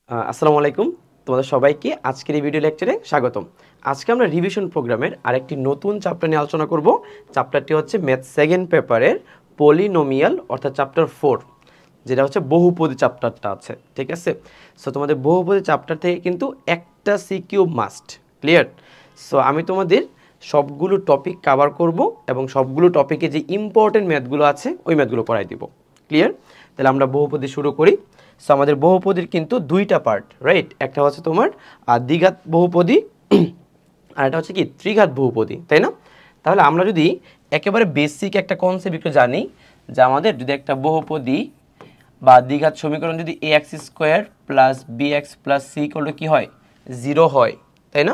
আসসালামু আলাইকুম। তোমাদের সবাইকে আজকের এই ভিডিও লেকচারে স্বাগতম। আজকে আমরা রিভিশন প্রোগ্রামের আরেকটি নতুন চ্যাপ্টার নিয়ে আলোচনা করব। চ্যাপ্টারটি হচ্ছে ম্যাথ সেকেন্ড পেপারের পলিনোমিয়াল অর্থাৎ চ্যাপ্টার 4, যেটা হচ্ছে বহুপদী চ্যাপ্টারটা আছে, ঠিক আছে। সো তোমাদের বহুপদী চ্যাপ্টার থেকে কিন্তু একটা সিকিউ মাস্ট, ক্লিয়ার। সো আমি তোমাদের সবগুলো টপিক কভার করব এবং সবগুলো টপিকে যে ইম্পর্টেন্ট ম্যাথগুলো আছে ওই ম্যাথগুলো করাই দিব, ক্লিয়ার। তাহলে আমরা বহুপদী শুরু করি। সো আমাদের বহুপদীর কিন্তু দুইটা পার্ট, রাইট। একটা হচ্ছে তোমার দ্বিঘাত বহুপদী আর এটা হচ্ছে কি ত্রিঘাত বহুপদী, তাই না? তাহলে আমরা যদি একেবারে বেসিক একটা কনসেপ্ট একটু জানি, যে আমাদের যদি একটা বহুপদী বা দ্বিঘাত সমীকরণ যদি ax square plus bx plus c করলে কি হয়, 0 হয়, তাই না?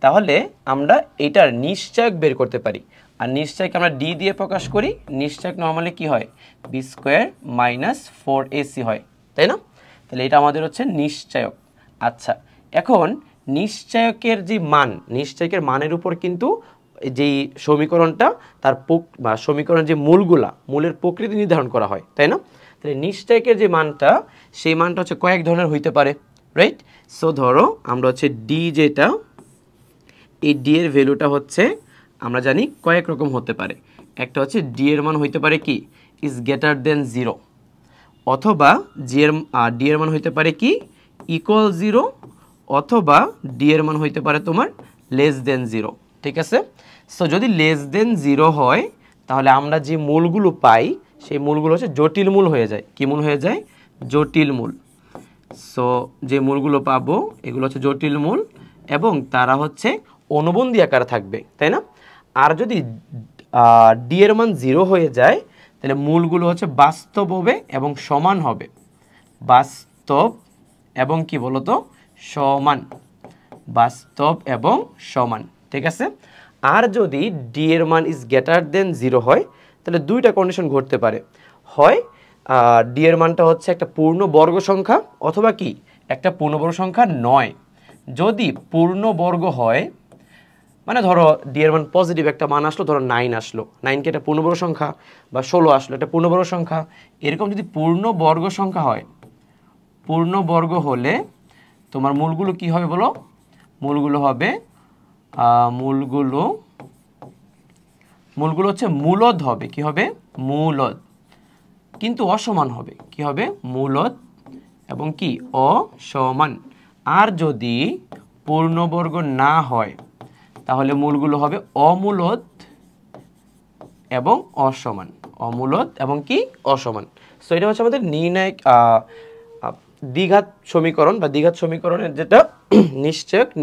তাহলে আমরা এটার নিশ্চয়ক বের করতে পারি। আর নিশ্চয়ক আমরা d দিয়ে প্রকাশ করি। নিশ্চয়ক নর্মালি কি হয়, b স্কোয়ার মাইনাস 4ac হয়, তাই না? তাহলে এটা আমাদের হচ্ছে নিশ্চয়ক। আচ্ছা, এখন নিশ্চয়কের যে মান, নিশ্চয়কের মানের উপর কিন্তু যেই সমীকরণটা তার সমীকরণের যে মূলের প্রকৃতি নির্ধারণ করা হয়, তাই না? তাহলে নিশ্চয়কের যে মানটা, সেই মানটা হচ্ছে কয়েক ধরনের হইতে পারে, রাইট। সো ধরো আমরা হচ্ছে ডি, যেটা এই ডি এর ভ্যালুটা হচ্ছে আমরা জানি কয়েক রকম হতে পারে। একটা হচ্ছে ডি এর মান হইতে পারে কি ইজ গ্রেটার দেন 0, অথবা ডি এর মান হইতে পারে কি ইকুয়াল 0, অথবা ডি এর মান হইতে পারে তোমার লেস দেন 0, ঠিক আছে। সো যদি লেস দেন 0 হয় তাহলে আমরা যে মূলগুলো পাই সেই মূলগুলো হচ্ছে জটিল মূল হয়ে যায়। কি মূল হয়ে যায়? জটিল মূল। সো যে মূলগুলো পাবো এগুলো হচ্ছে জটিল মূল এবং তারা হচ্ছে অনুবন্ধী আকারে থাকবে, তাই না? আর যদি ডি এর মান 0 হয়ে যায় তাহলে মূলগুলো হচ্ছে বাস্তব হবে এবং সমান হবে। বাস্তব এবং কি বলতো, সমান। বাস্তব এবং সমান, ঠিক আছে। আর যদি ডি এর মান ইজ গ্রেটার দেন 0 হয় তাহলে দুইটা কন্ডিশন ঘটতে পারে। হয় ডি এর মানটা হচ্ছে একটা পূর্ণ বর্গ সংখ্যা, অথবা কি একটা পূর্ণবর্গ সংখ্যা নয়। যদি পূর্ণবর্গ হয়, মানে ধরো ডি এর মান পজিটিভ একটা মান আসলো, ধরো 9 আসলো, 9কে একটা পূর্ণবর্গ সংখ্যা, বা 16 আসলো একটা পূর্ণবর্গ সংখ্যা, এরকম যদি পূর্ণবর্গ সংখ্যা হয়, পূর্ণবর্গ হলে তোমার মূলগুলো কি হবে বলো? মূলগুলো হবে মূলগুলো হচ্ছে মূলদ হবে। কি হবে? মূলদ। কিন্তু অসমান হবে। কি হবে? মূলদ এবং কি অসমান। আর যদি পূর্ণবর্গ না হয় তাহলে মূলগুলো হবে অমূলদ এবং অসমান। অমূলদ এবং কি অসমান। সো এটা হচ্ছে আমাদের নির্ণায়ক দ্বিঘাত সমীকরণ বা দ্বিঘাত সমীকরণের যেটা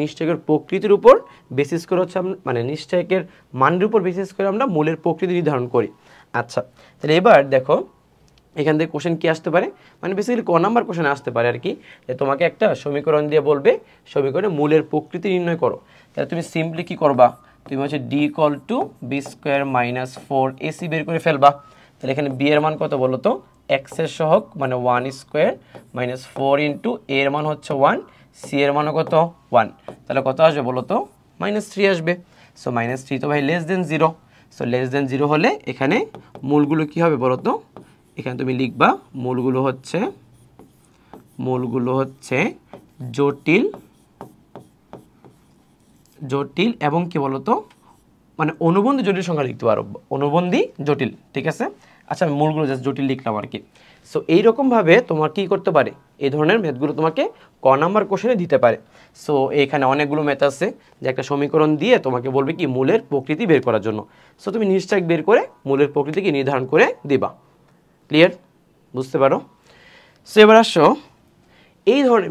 নিশ্চয়কের প্রকৃতির উপর বেসিস করে হচ্ছে মানে নিশ্চয়কের মানের উপর বেসিস করে আমরা মূলের প্রকৃতি নির্ধারণ করি। আচ্ছা, তাহলে এবার দেখো এখান থেকে কোশ্চেন কি আসতে পারে, মানে বেসিক্যালি ক নাম্বার কোশ্চেন আসতে পারে আর কি, যে তোমাকে একটা সমীকরণ দিয়ে বলবে সমীকরণে মূলের প্রকৃতি নির্ণয় করো। তাহলে তুমি সিম্পলি কি করবা, তুমি হচ্ছে D equal to B square minus 4ac বের করে ফেলবা। তাহলে এখানে বি এর মান কত বলো তো, এক্স এর সহগ মানে 1 স্কোয়ার মাইনাস 4 ইন্টু এর মান হচ্ছে 1, সি এর মানও কত 1, তাহলে কত আসবে বলো তো, -3 আসবে। সো -3 তো ভাই less than 0। So less than 0 হলে এখানে মূলগুলো কি হবে বলো তো, এখানে তুমি লিখবা মূলগুলো হচ্ছে জটিল এবং কি বলতো, মানে অনুবন্ধী জটিল সংখ্যা লিখতে পারো, অনুবন্ধী জটিল, ঠিক আছে। আচ্ছা, আমি মূলগুলো জাস্ট জটিল লিখলাম আর কি। সো এইরকমভাবে তোমার কি করতে পারে, এই ধরনের ম্যাথগুলো তোমাকে ক নাম্বার কোশ্চেনে দিতে পারে। সো এখানে অনেকগুলো ম্যাথ আছে, যে একটা সমীকরণ দিয়ে তোমাকে বলবে কি মূলের প্রকৃতি বের করার জন্য। সো তুমি নিশ্চয় বের করে মূলের প্রকৃতিকে নির্ধারণ করে দিবা। ক্লিয়ার? বুঝতে পারো? সো এবার আসো এই ধরনের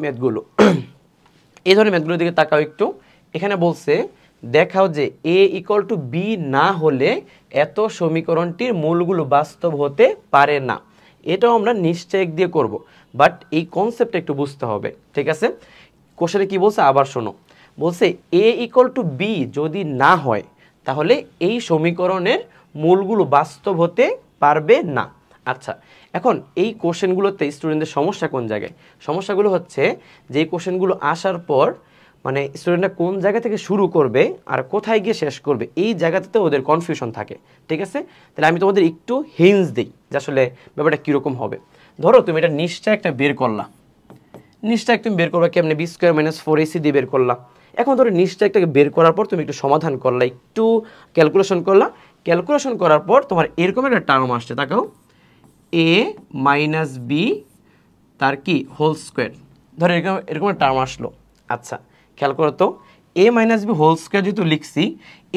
ম্যাথগুলোর দিকে তাকাও একটু। এখানে বলছে দেখাও যে a ইকুয়াল টু বি না হলে এত সমীকরণটির মূলগুলো বাস্তব হতে পারে না। এটাও আমরা নিশ্চয়ক দিয়ে করব, বাট এই কনসেপ্টটা একটু বুঝতে হবে, ঠিক আছে। কোশ্চেনে কি বলছে আবার শোনো, বলছে a ইকুয়াল টু বি যদি না হয় তাহলে এই সমীকরণের মূলগুলো বাস্তব হতে পারবে না। আচ্ছা, এখন এই কোশ্চেনগুলোতে স্টুডেন্টদের সমস্যা কোন জায়গায়? সমস্যাগুলো হচ্ছে যে এই কোশ্চেনগুলো আসার পর মানে স্টুডেন্টরা কোন জায়গা থেকে শুরু করবে আর কোথায় গিয়ে শেষ করবে, এই জায়গাতে ওদের কনফিউশন থাকে, ঠিক আছে। তাহলে আমি তোমাদের একটু হিন্টস দিই যে আসলে ব্যাপারটা কীরকম হবে। ধরো তুমি এটা নিশ্চয় একটা বের করলা, নিশ্চয় তুমি বের করবা কেমনে, বি স্কোয়ার মাইনাস 4ac দিয়ে বের করলা। এখন ধরো নিশ্চয়টাকে বের করার পর তুমি একটু সমাধান করলা, একটু ক্যালকুলেশন করলা, ক্যালকুলেশন করার পর তোমার এরকম একটা টার্ম আসছে, তাকাও a মাইনাস বি তার কি হোল স্কোয়ার, ধরো এরকম এরকম একটা টার্ম আসলো। আচ্ছা খেয়াল করো তো, a minus B whole square যেহেতু লিখছি,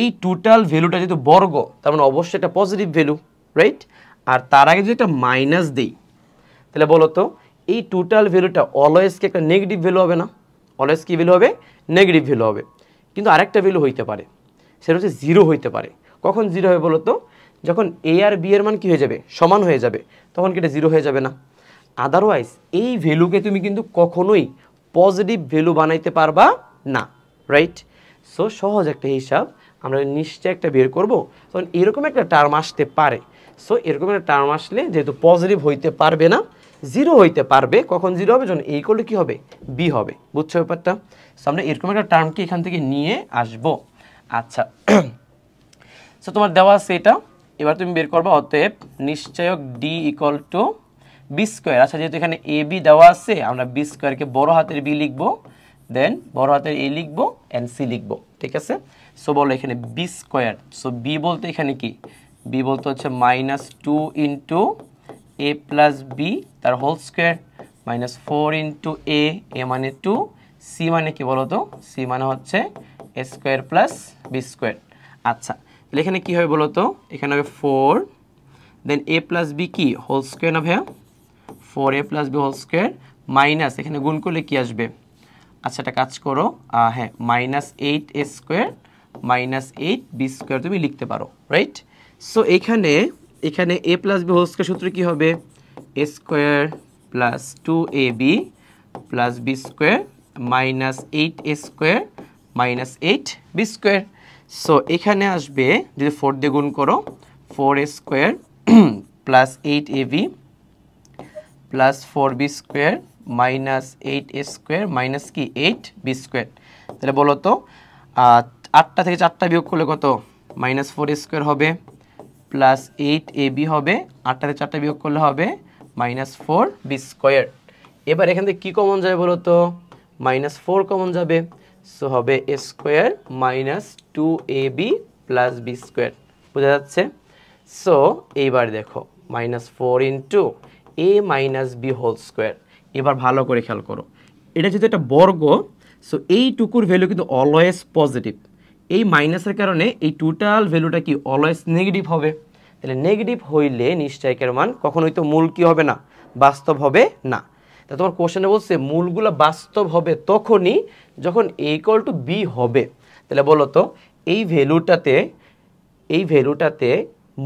এই টোটাল ভ্যালুটা যেহেতু বর্গ, তার মানে অবশ্যই একটা পজিটিভ ভ্যালু, রাইট? আর তার আগে যদি একটা মাইনাস দিই, তাহলে বলো তো এই টোটাল ভ্যালুটা অলওয়েজ কি একটা নেগেটিভ ভ্যালু হবে না? অলওয়েজ কি ভ্যালু হবে? নেগেটিভ ভ্যালু হবে। কিন্তু আরেকটা ভ্যালু হইতে পারে, সেটা হচ্ছে জিরো হইতে পারে। কখন জিরো হবে বলো তো? যখন এ আর বি এর মান কি হয়ে যাবে, সমান হয়ে যাবে, তখন কি এটা জিরো হয়ে যাবে না? আদারওয়াইজ এই ভ্যালুকে তুমি কিন্তু কখনোই পজিটিভ ভ্যালু বানাইতে পারবা না, রাইট? সো সহজ একটা হিসাব, আমরা নিশ্চয় একটা বের করব, তখন এরকম একটা টার্ম আসতে পারে। সো এরকম একটা টার্ম আসলে যেহেতু পজিটিভ হইতে পারবে না, জিরো হইতে পারবে, কখন জিরো হবে? যখন এই করলে কি হবে, বি হবে। বুঝছো ব্যাপারটা? সো আমরা এরকম একটা টার্মকে এখান থেকে নিয়ে আসবো। আচ্ছা সো তোমার দেওয়া আছে এটা, এবার তুমি বের করবা। অতএব নিশ্চয়ক D equal to B square. আচ্ছা যেহেতু এখানে এ বি দেওয়া আছে, আমরা বি স্কোয়ারকে বড় হাতের বি লিখবো, দেন বড় হাতের এ লিখবো, এন্ড সি লিখবো, ঠিক আছে? সো বলো এখানে বি স্কোয়ার, সো বি বলতে এখানে কি, বি বলতে হচ্ছে মাইনাস 2 ইন্টু এ প্লাস বি তার হোল স্কোয়ার, মাইনাস 4 ইন্টু এ, এ মানে 2, সি মানে কি বলো তো? সি মানে হচ্ছে এ স্কোয়ার প্লাস বি স্কোয়ার। আচ্ছা তাহলে এখানে কী হবে বলো তো? এখানে হবে 4, দেন এ প্লাস বি কি হোল স্কোয়ার না ভাইয়া, 4a plus B whole square, minus এখানে গুণ করলে কি আসবে? আচ্ছা একটা কাজ করো, হ্যাঁ minus 8a square minus 8b square তুমি লিখতে পারো, রাইট? সো এখানে এখানে a plus B whole square সূত্র কী হবে? a square plus 2ab plus B square minus 8a square minus 8b square. So এখানে আসবে যদি 4 দিয়ে গুণ করো, 4a square plus 8ab plus 4b square minus 8a square minus কি 8b স্কোয়ার। তাহলে বলো তো 8টা থেকে 4টা বিয়োগ করলে কত? মাইনাস 4a স্কোয়ার হবে প্লাস 8ab হবে, 8টা থেকে 4টা বিয়োগ করলে হবে মাইনাস 4b স্কোয়ার। এবার এখান থেকে কী কমন যাবে বলো তো? মাইনাস 4 কমন যাবে, সো হবে a square minus 2ab plus b square. বোঝা যাচ্ছে? সো এইবার দেখো minus 4 into a minus B whole square. এবার ভালো করে খেয়াল করো, এটা যেহেতু একটা বর্গ, সো এইটুকুর ভ্যালু কিন্তু অলওয়েজ পজিটিভ। এই মাইনাসের কারণে এই টোটাল ভ্যালুটা কি অলওয়েজ নেগেটিভ হবে। তাহলে নেগেটিভ হইলে নিশ্চয়কের মান কখনোই তো মূল কি হবে না, বাস্তব হবে না। তা তোমার কোশ্চেনে বলছে মূলগুলো বাস্তব হবে তখনই যখন a ইকুয়াল টু বি হবে। তাহলে বলো তো এই ভ্যালুটাতে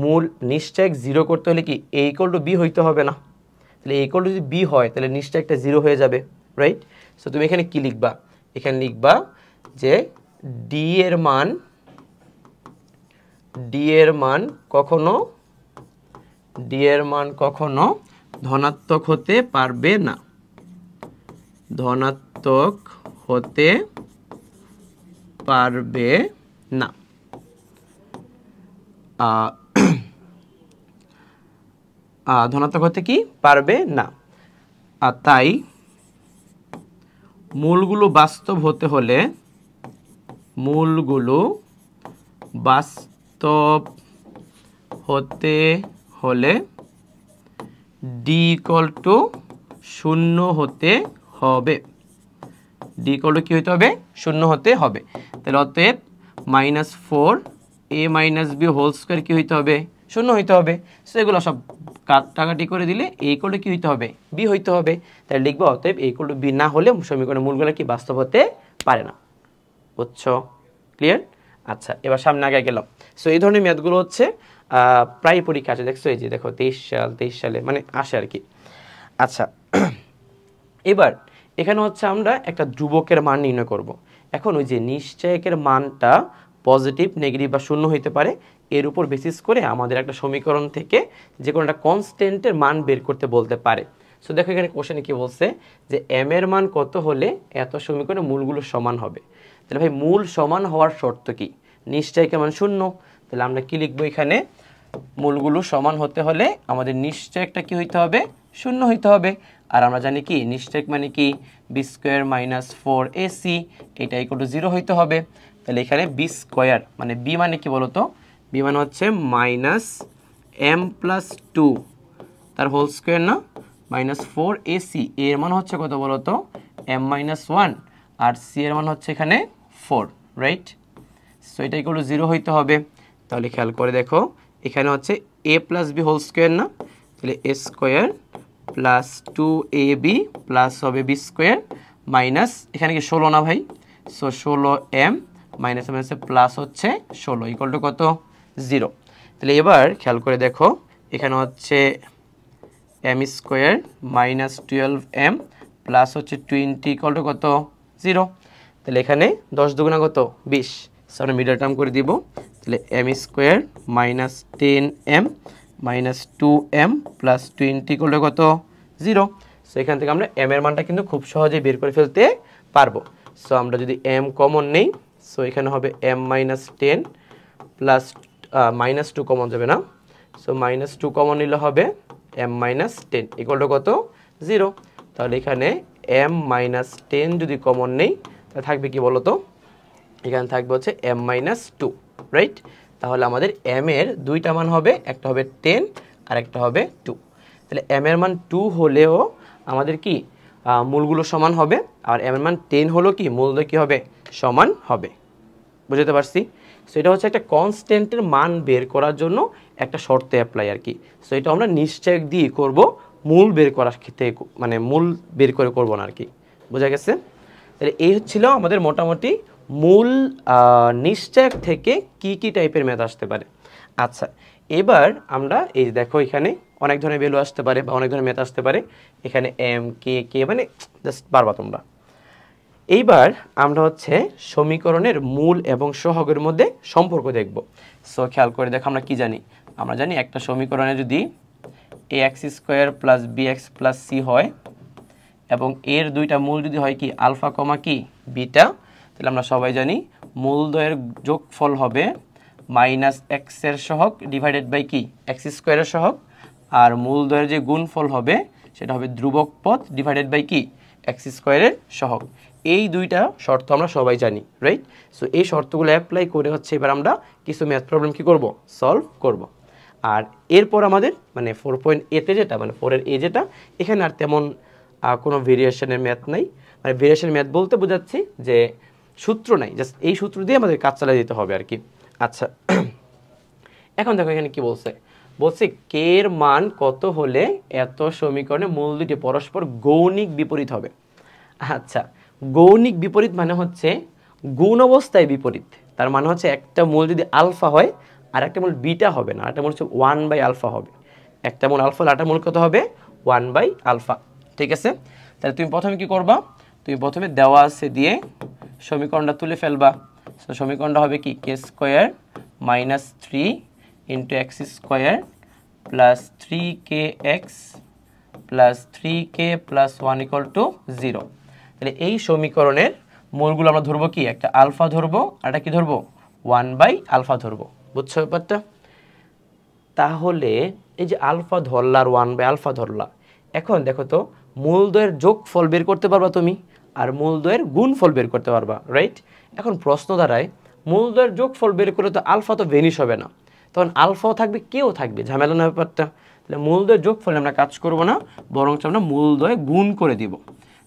মূল নিশ্চয় 0 করতে হলে কি a ইকুয়াল টু বি হইতে হবে না? তাহলে a ইকুয়াল টু যদি বি হয় তাহলে নিশ্চয় একটা 0 হয়ে যাবে, রাইট? সো তুমি এখানে কি লিখবা? এখানে লিখবা যে ডি এর মান কখনো ধনাত্মক হতে পারবে না, ধনাত্মক হতে পারবে না। ধনাত্মক হতে কি পারবে না। আর তাই মূলগুলো বাস্তব হতে হলে ডি ইকুয়াল টু 0 হতে হবে। ডি ইকুয়াল টু কি হতে হবে? 0 হতে হবে। তাহলে অতএব minus 4 a minus B whole square কি হইতে হবে? 0 হইতে হবে। সো এগুলো সব কাটাকাটি করে দিলে a ইকুয়াল টু কি হইতে হবে? বি হইতে হবে। তাহলে লিখবো অতএব a ইকুয়াল টু বি না হলে সমীকরণের মূলগুলো কি বাস্তব হতে পারে না। বুঝছো? ক্লিয়ার? আচ্ছা এবার সামনে আগে গেলাম। সো এই ধরনের ম্যাথগুলো হচ্ছে প্রায় পরীক্ষা আছে, দেখছো এই যে দেখো 23 সালে মানে আসে আর কি। আচ্ছা এবার এখানে হচ্ছে আমরা একটা ধ্রুবকের মান নির্ণয় করব। এখন ওই যে নিশ্চয়কের মানটা পজিটিভ, নেগেটিভ বা শূন্য হইতে পারে, এর উপর বেসিস করে আমাদের একটা সমীকরণ থেকে যে কোনো একটা কনস্ট্যান্টের মান বের করতে বলতে পারে। সো দেখো এখানে কোশ্চেনে কি বলছে যে এম এর মান কত হলে এত সমীকরণে মূলগুলো সমান হবে। তাহলে ভাই মূল সমান হওয়ার শর্ত কি? নিশ্চয়কের মান 0। তাহলে আমরা কি লিখবো এখানে? মূলগুলো সমান হতে হলে আমাদের নিশ্চয়কটা কি হইতে হবে? 0 হইতে হবে। আর আমরা জানি কি নিশ্চয়ক মানে কি বি স্কোয়ার মাইনাস 4ac, এটা ইকুয়াল টু 0 হইতে হবে। তাহলে এখানে বি স্কোয়ার মানে বি মানে কি বলতো, বি মানে হচ্ছে মাইনাস এম প্লাস 2 তার হোল স্কোয়ার না, মাইনাস 4ac, এর মান হচ্ছে কত বলতো এম মাইনাস 1, আর সি এর মান হচ্ছে এখানে 4, রাইট? সো এটা ইকুয়াল টু 0 হইতে হবে। তাহলে খেয়াল করে দেখো এখানে হচ্ছে a plus B whole square না, তাহলে A square plus 2ab plus হবে বি স্কোয়ার মাইনাস এখানে কি 16 না ভাই, সো 16m মাইনাস মাইনাসে প্লাস হচ্ছে 16 ইকুয়াল টু কত 0। তাহলে এবার খেয়াল করে দেখো এখানে হচ্ছে M square minus 12m plus হচ্ছে 20 ইকুয়াল টু কত 0। তাহলে এখানে 10 দুগুণা কত 20, সো আমরা মিডল টার্ম করে দিব। তাহলে M square minus 10m minus 2m plus 20 equal to কত 0। সো এখান থেকে আমরা m এর মানটা কিন্তু খুব সহজেই বের করে ফেলতে পারবো। সো আমরা যদি m কমন নেই, সো এখানে হবে m minus 10 plus minus 2 common যাবে না, সো মাইনাস 2 কমন নিলে হবে m মাইনাস 10 ইকুয়াল টু কত 0। তাহলে এখানে m মাইনাস 10 যদি কমন নেই তাহলে থাকবে কি বলতো, এখানে থাকবে হচ্ছে m মাইনাস 2, রাইট? তাহলে আমাদের m এর দুইটা মান হবে, একটা হবে 10 আর একটা হবে 2। তাহলে m এর মান 2 হলেও আমাদের কি মূলগুলো সমান হবে, আর m এর মান 10 হলেও কি মূলগুলো কি হবে সমান হবে। বুঝতে পারছি? সো এটা হচ্ছে একটা কনস্ট্যান্টের মান বের করার জন্য একটা শর্তে অ্যাপ্লাই আর কি। সো এটা আমরা নিশ্চয়ক দিয়ে করব, মূল বের করার ক্ষেত্রে মানে মূল বের করে করব না আর কি। বোঝা গেছে? তাহলে এই হচ্ছিল আমাদের মোটামুটি মূল নিশ্চয়ক থেকে কি কি টাইপের ম্যাথ আসতে পারে। আচ্ছা, এবার আমরা এই দেখো এখানে অনেক ধরনের ভ্যালু আসতে পারে বা অনেক ধরনের ম্যাথ আসতে পারে, এখানে এম কে মানে জাস্ট পারবা তোমরা। এইবার আমরা হচ্ছে সমীকরণের মূল এবং সহগের মধ্যে সম্পর্ক দেখব। সো খেয়াল করে দেখো আমরা কি জানি, আমরা জানি একটা সমীকরণে যদি ax square plus bx plus c হয় এবং এর দুইটা মূল যদি হয় কি আলফা কমা কি বিটা, তাহলে আমরা সবাই জানি মূলদ্বয়ের যোগফল হবে মাইনাস এক্স এর সহগ ডিভাইডেড বাই কি এক্স স্কোয়ারের সহগ, আর মূলদ্বয়ের যে গুণফল হবে সেটা হবে ধ্রুবক পদ ডিভাইডেড বাই কি এক্স স্কোয়ারের সহগ। এই দুইটা শর্ত আমরা সবাই জানি, রাইট? সো এই শর্তগুলো অ্যাপ্লাই করে হচ্ছে এবার আমরা কিছু ম্যাথ প্রবলেম কি করব সলভ করব। আর এরপর আমাদের মানে 4.a-তে যেটা মানে 4-এর এ যেটা, এখানে আর তেমন কোনো ভেরিয়েশনের ম্যাথ নাই। মানে ভেরিয়েশনের ম্যাথ বলতে বোঝাচ্ছি যে সূত্র নাই, জাস্ট এই সূত্র দিয়ে আমাদের কাজ চালিয়ে দিতে হবে আর কি। আচ্ছা, এখন দেখো এখানে কি বলছে, বলছে কে এর মান কত হলে এত সমীকরণে মূল দুটি পরস্পর গৌণিক বিপরীত হবে। আচ্ছা, গৌণিক বিপরীত মানে হচ্ছে গুণ অবস্থায় বিপরীত। তার মানে হচ্ছে একটা মূল যদি আলফা হয় আর একটা মূল বিটা হবে না, একটা মূল হচ্ছে 1/আলফা হবে। একটা মূল আলফা আর একটা মূল কত হবে 1/আলফা। ঠিক আছে? তাহলে তুমি প্রথমে কি করবা, তুমি প্রথমে দেওয়া আছে দিয়ে সমীকরণটা তুলে ফেলবা। তো সমীকরণটা হবে কি K square minus 3 into x square plus 3kx plus 3k plus 1 equal to 0। তাহলে এই সমীকরণের মূলগুলো আমরা ধরবো কি, একটা আলফা ধরবো আর একটা কি ধরবো 1/আলফা ধরবো। বুঝছো ব্যাপারটা? তাহলে এই যে আলফা ধরলা আর 1/আলফা ধরলা, এখন দেখো তো মূলদ্বয়ের যোগফল বের করতে পারবা তুমি আর মূলদ্বয়ের গুণফল বের করতে পারবা, রাইট? এখন প্রশ্ন দাঁড়ায় মূলদ্বয়ের যোগফল বের করলে তো আলফা তো ভেনিশ হবে না, তখন আলফাও থাকবে কেও থাকবে, ঝামেলা না ব্যাপারটা। তাহলে মূলদ্বয়ের যোগফলে আমরা কাজ করব না, বরং আমরা মূলদ্বয় গুণ করে দিব।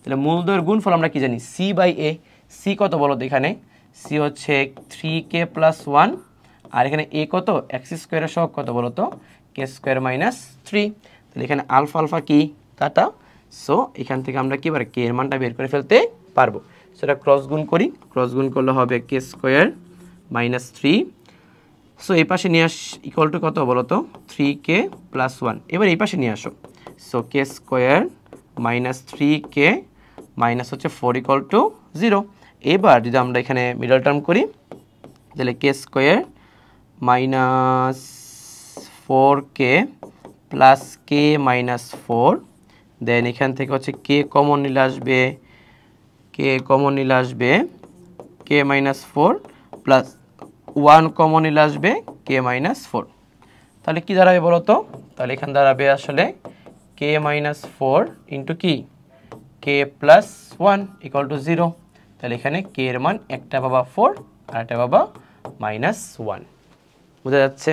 তাহলে মূলদ্বয়ের গুণফল আমরা কি জানি c/a। c কত বলো তো, এখানে c হচ্ছে 3k প্লাস 1, আর এখানে a কত এক্স স্কোয়ারের সহগ কত বলো তো কে স্কোয়ার মাইনাস 3। তাহলে এখানে আলফা আলফা কি কাটা, সো এখান থেকে আমরা কি কে এর মানটা বের করে ফেলতে পারবো। সেটা ক্রস গুণ করি, ক্রস গুণ করলে হবে কে স্কোয়ার মাইনাস 3। সো এই পাশে নিয়ে আস ইকুয়াল টু কত বলো তো 3k প্লাস 1। এবার এই পাশে নিয়ে আসো, সো কে স্কোয়ার মাইনাস 3k মাইনাস হচ্ছে 4 ইকুয়াল টু 0। এবার যদি আমরা এখানে মিডল টার্ম করি তাহলে কে স্কোয়ার মাইনাস 4k প্লাস কে মাইনাস 4, দেন এখান থেকে হচ্ছে কে কমন নিলে আসবে, কে কমন নিলে আসবে কে মাইনাস 4 প্লাস 1 কমন নিলে আসবে কে মাইনাস 4। তাহলে কি দাঁড়াবে বলো তো, তাহলে এখানে দাঁড়াবে আসলে k কে মাইনাস 4 ইন্টু কি কে প্লাস 1 ইকুয়াল টু 0। তাহলে এখানে কে এর মান একটা পাবা 4 আর একটা পাবা মাইনাস 1। বোঝা যাচ্ছে?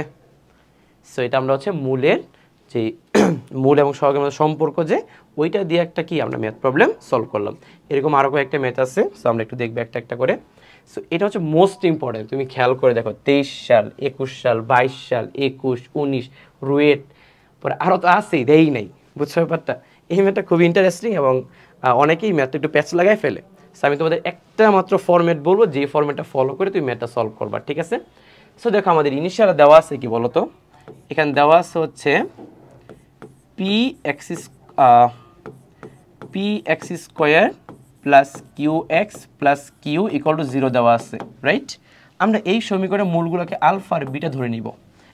সো এটা আমরা হচ্ছে মূলের যে মূল এবং সহগের মধ্যে সম্পর্ক যে ওইটা দিয়ে একটা কি আমরা ম্যাথ প্রবলেম সলভ করলাম। এরকম আরও কয়েকটা ম্যাথ আছে, সো আমরা একটু দেখবো একটা একটা করে। সো এটা হচ্ছে মোস্ট ইম্পর্টেন্ট, তুমি খেয়াল করে দেখো 23 সাল 21 সাল 22 সাল 21 19 রুয়েট পরে আরও তো আছেই দেই নাই, বুঝছো ব্যাপারটা? এই ম্যাথটা খুবই ইন্টারেস্টিং এবং অনেকেই ম্যাথটা একটু প্যাচ লাগাই ফেলে। সো আমি তোমাদের একটা মাত্র ফরম্যাট বলবো, যে ফরম্যাটটা ফলো করে তুমি ম্যাথটা সলভ করবা, ঠিক আছে? সো দেখো আমাদের ইনিশিয়াল দেওয়া আছে কি বলো তো, এখানে দেওয়া আছে হচ্ছে P X square plus Q x plus Q equal to 0 দেওয়া আছে, রাইট? আমরা এই সমীকরণের মূলগুলোকে আলফা আর বিটা ধরে নিব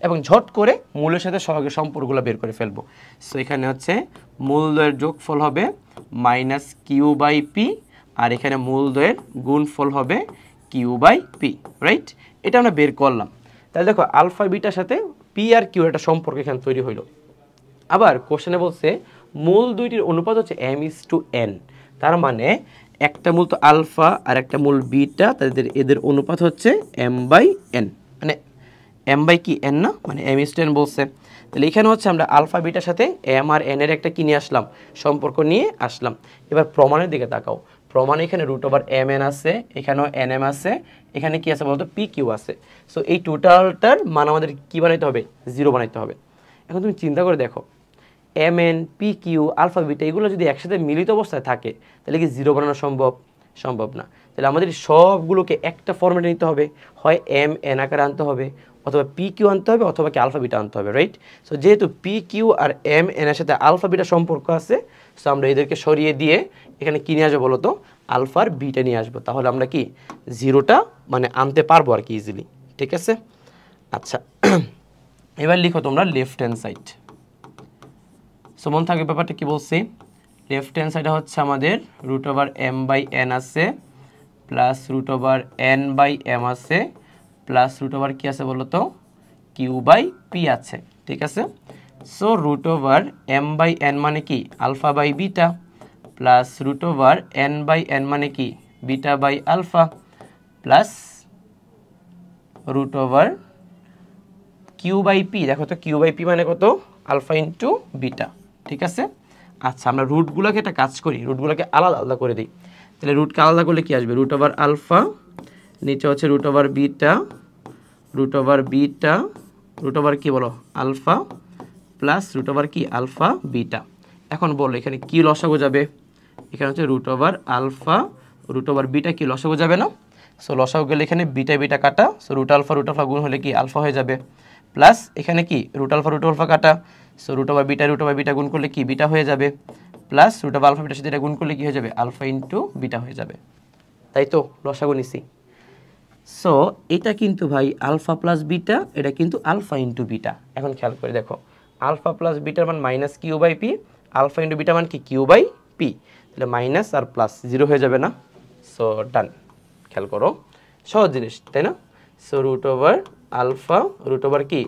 এবং ঝট করে মূলের সাথে সহগের সম্পর্কগুলো বের করে ফেলবো। সো এখানে হচ্ছে মূলদ্বয়ের যোগফল হবে মাইনাস কিউ বাই পি, আর এখানে মূলদ্বয়ের গুণফল হবে কিউ বাই পি, রাইট? এটা আমরা বের করলাম। তাহলে দেখো আলফা বিটার সাথে পি আর কিউ একটা সম্পর্ক এখানে তৈরি হইল। আবার কোশ্চেনে বলছে মূল দুইটির অনুপাত হচ্ছে m:n, তার মানে একটা মূল তো আলফা আর একটা মূল বিটা, এদের অনুপাত হচ্ছে m/n, মানে m বাই কি n না, মানে m:n বলছে। তাহলে এখানে হচ্ছে আমরা আলফা বিটার সাথে m আর n এর একটা কি নিয়ে আসলাম, সম্পর্ক নিয়ে আসলাম। এবার প্রমাণের দিকে তাকাও, প্রমাণে এখানে √mn আছে, এখানেও nm আছে, এখানে কি আছে বলতো pq আছে। সো এই টোটালটার মান আমাদের কি বানাইতে হবে, 0 বানাইতে হবে। এখন তুমি চিন্তা করে দেখো mn pq আলফা বিটা এগুলো যদি একসাথে মিলিত অবস্থায় থাকে তাহলে কি 0 বানানো সম্ভব না। তাহলে আমাদের সবগুলোকে একটা ফরম্যাটে নিতে হবে, হয় mn আকারে আনতে হবে, অথবা pq আনতে হবে, অথবা কি আলফা বিটা আনতে হবে, রাইট? সো যেহেতু pq আর mn এর সাথে আলফা বিটা সম্পর্ক আছে, সো আমরা এদেরকে সরিয়ে দিয়ে এখানে কি নিয়ে আসবো বলো তো, আলফা আর বিটা নিয়ে আসবো। তাহলে আমরা কি 0টা মানে আনতে পারবো আর কি ইজিলি, ঠিক আছে? আচ্ছা এবার লিখো তোমরা লেফট হ্যান্ড সাইড। সো মন থাকবে ব্যাপারটা কি বলছি, লেফট হ্যান্ড সাইডে হচ্ছে আমাদের √m/n আছে প্লাস √n/m আছে প্লাস কি আছে বলো তো, q/p আছে, ঠিক আছে? সো √m/n মানে কি alpha by beta plus √n/n মানে কি beta by alpha plus q/p, দেখো তো q/p মানে কত, আলফা ইন্টু বিটা, ঠিক আছে? আচ্ছা আমরা রুটগুলোকে একটা কাজ করি, রুটগুলোকে আলাদা আলাদা করে দিই। তাহলে রুটকে আলাদা করলে কি আসবে, √আলফা, নিচে হচ্ছে √বিটা, কি বলো আলফা প্লাস কি আলফা বিটা। এখন বলো এখানে কি লসাগু যাবে, এখানে হচ্ছে √আলফা বিটা কি লসাগু যাবে না? সো লসাগু গেলে এখানে বিটা বিটা কাটা, সো √আলফা গুণ হলে কি আলফা হয়ে যাবে, প্লাস এখানে কি √আলফা কাটা, সো বিটা গুণ করলে কি বিটা হয়ে যাবে, প্লাস √আলফা বিটার সাথে এটা গুণ করলে কি হয়ে যাবে, আলফা ইন্টু বিটা হয়ে যাবে, তাই তো? লসাগু নিছি। সো এটা কিন্তু ভাই আলফা প্লাস বিটা, এটা কিন্তু আলফা ইন্টু বিটা। এখন খেয়াল করে দেখো আলফা প্লাস বিটার মান minus q/p, alpha into beta মান কি q/p, তাহলে মাইনাস আর প্লাস 0 হয়ে যাবে না? সো ডান, খেয়াল করো সহজ জিনিস, তাই না? সো √আলফা কি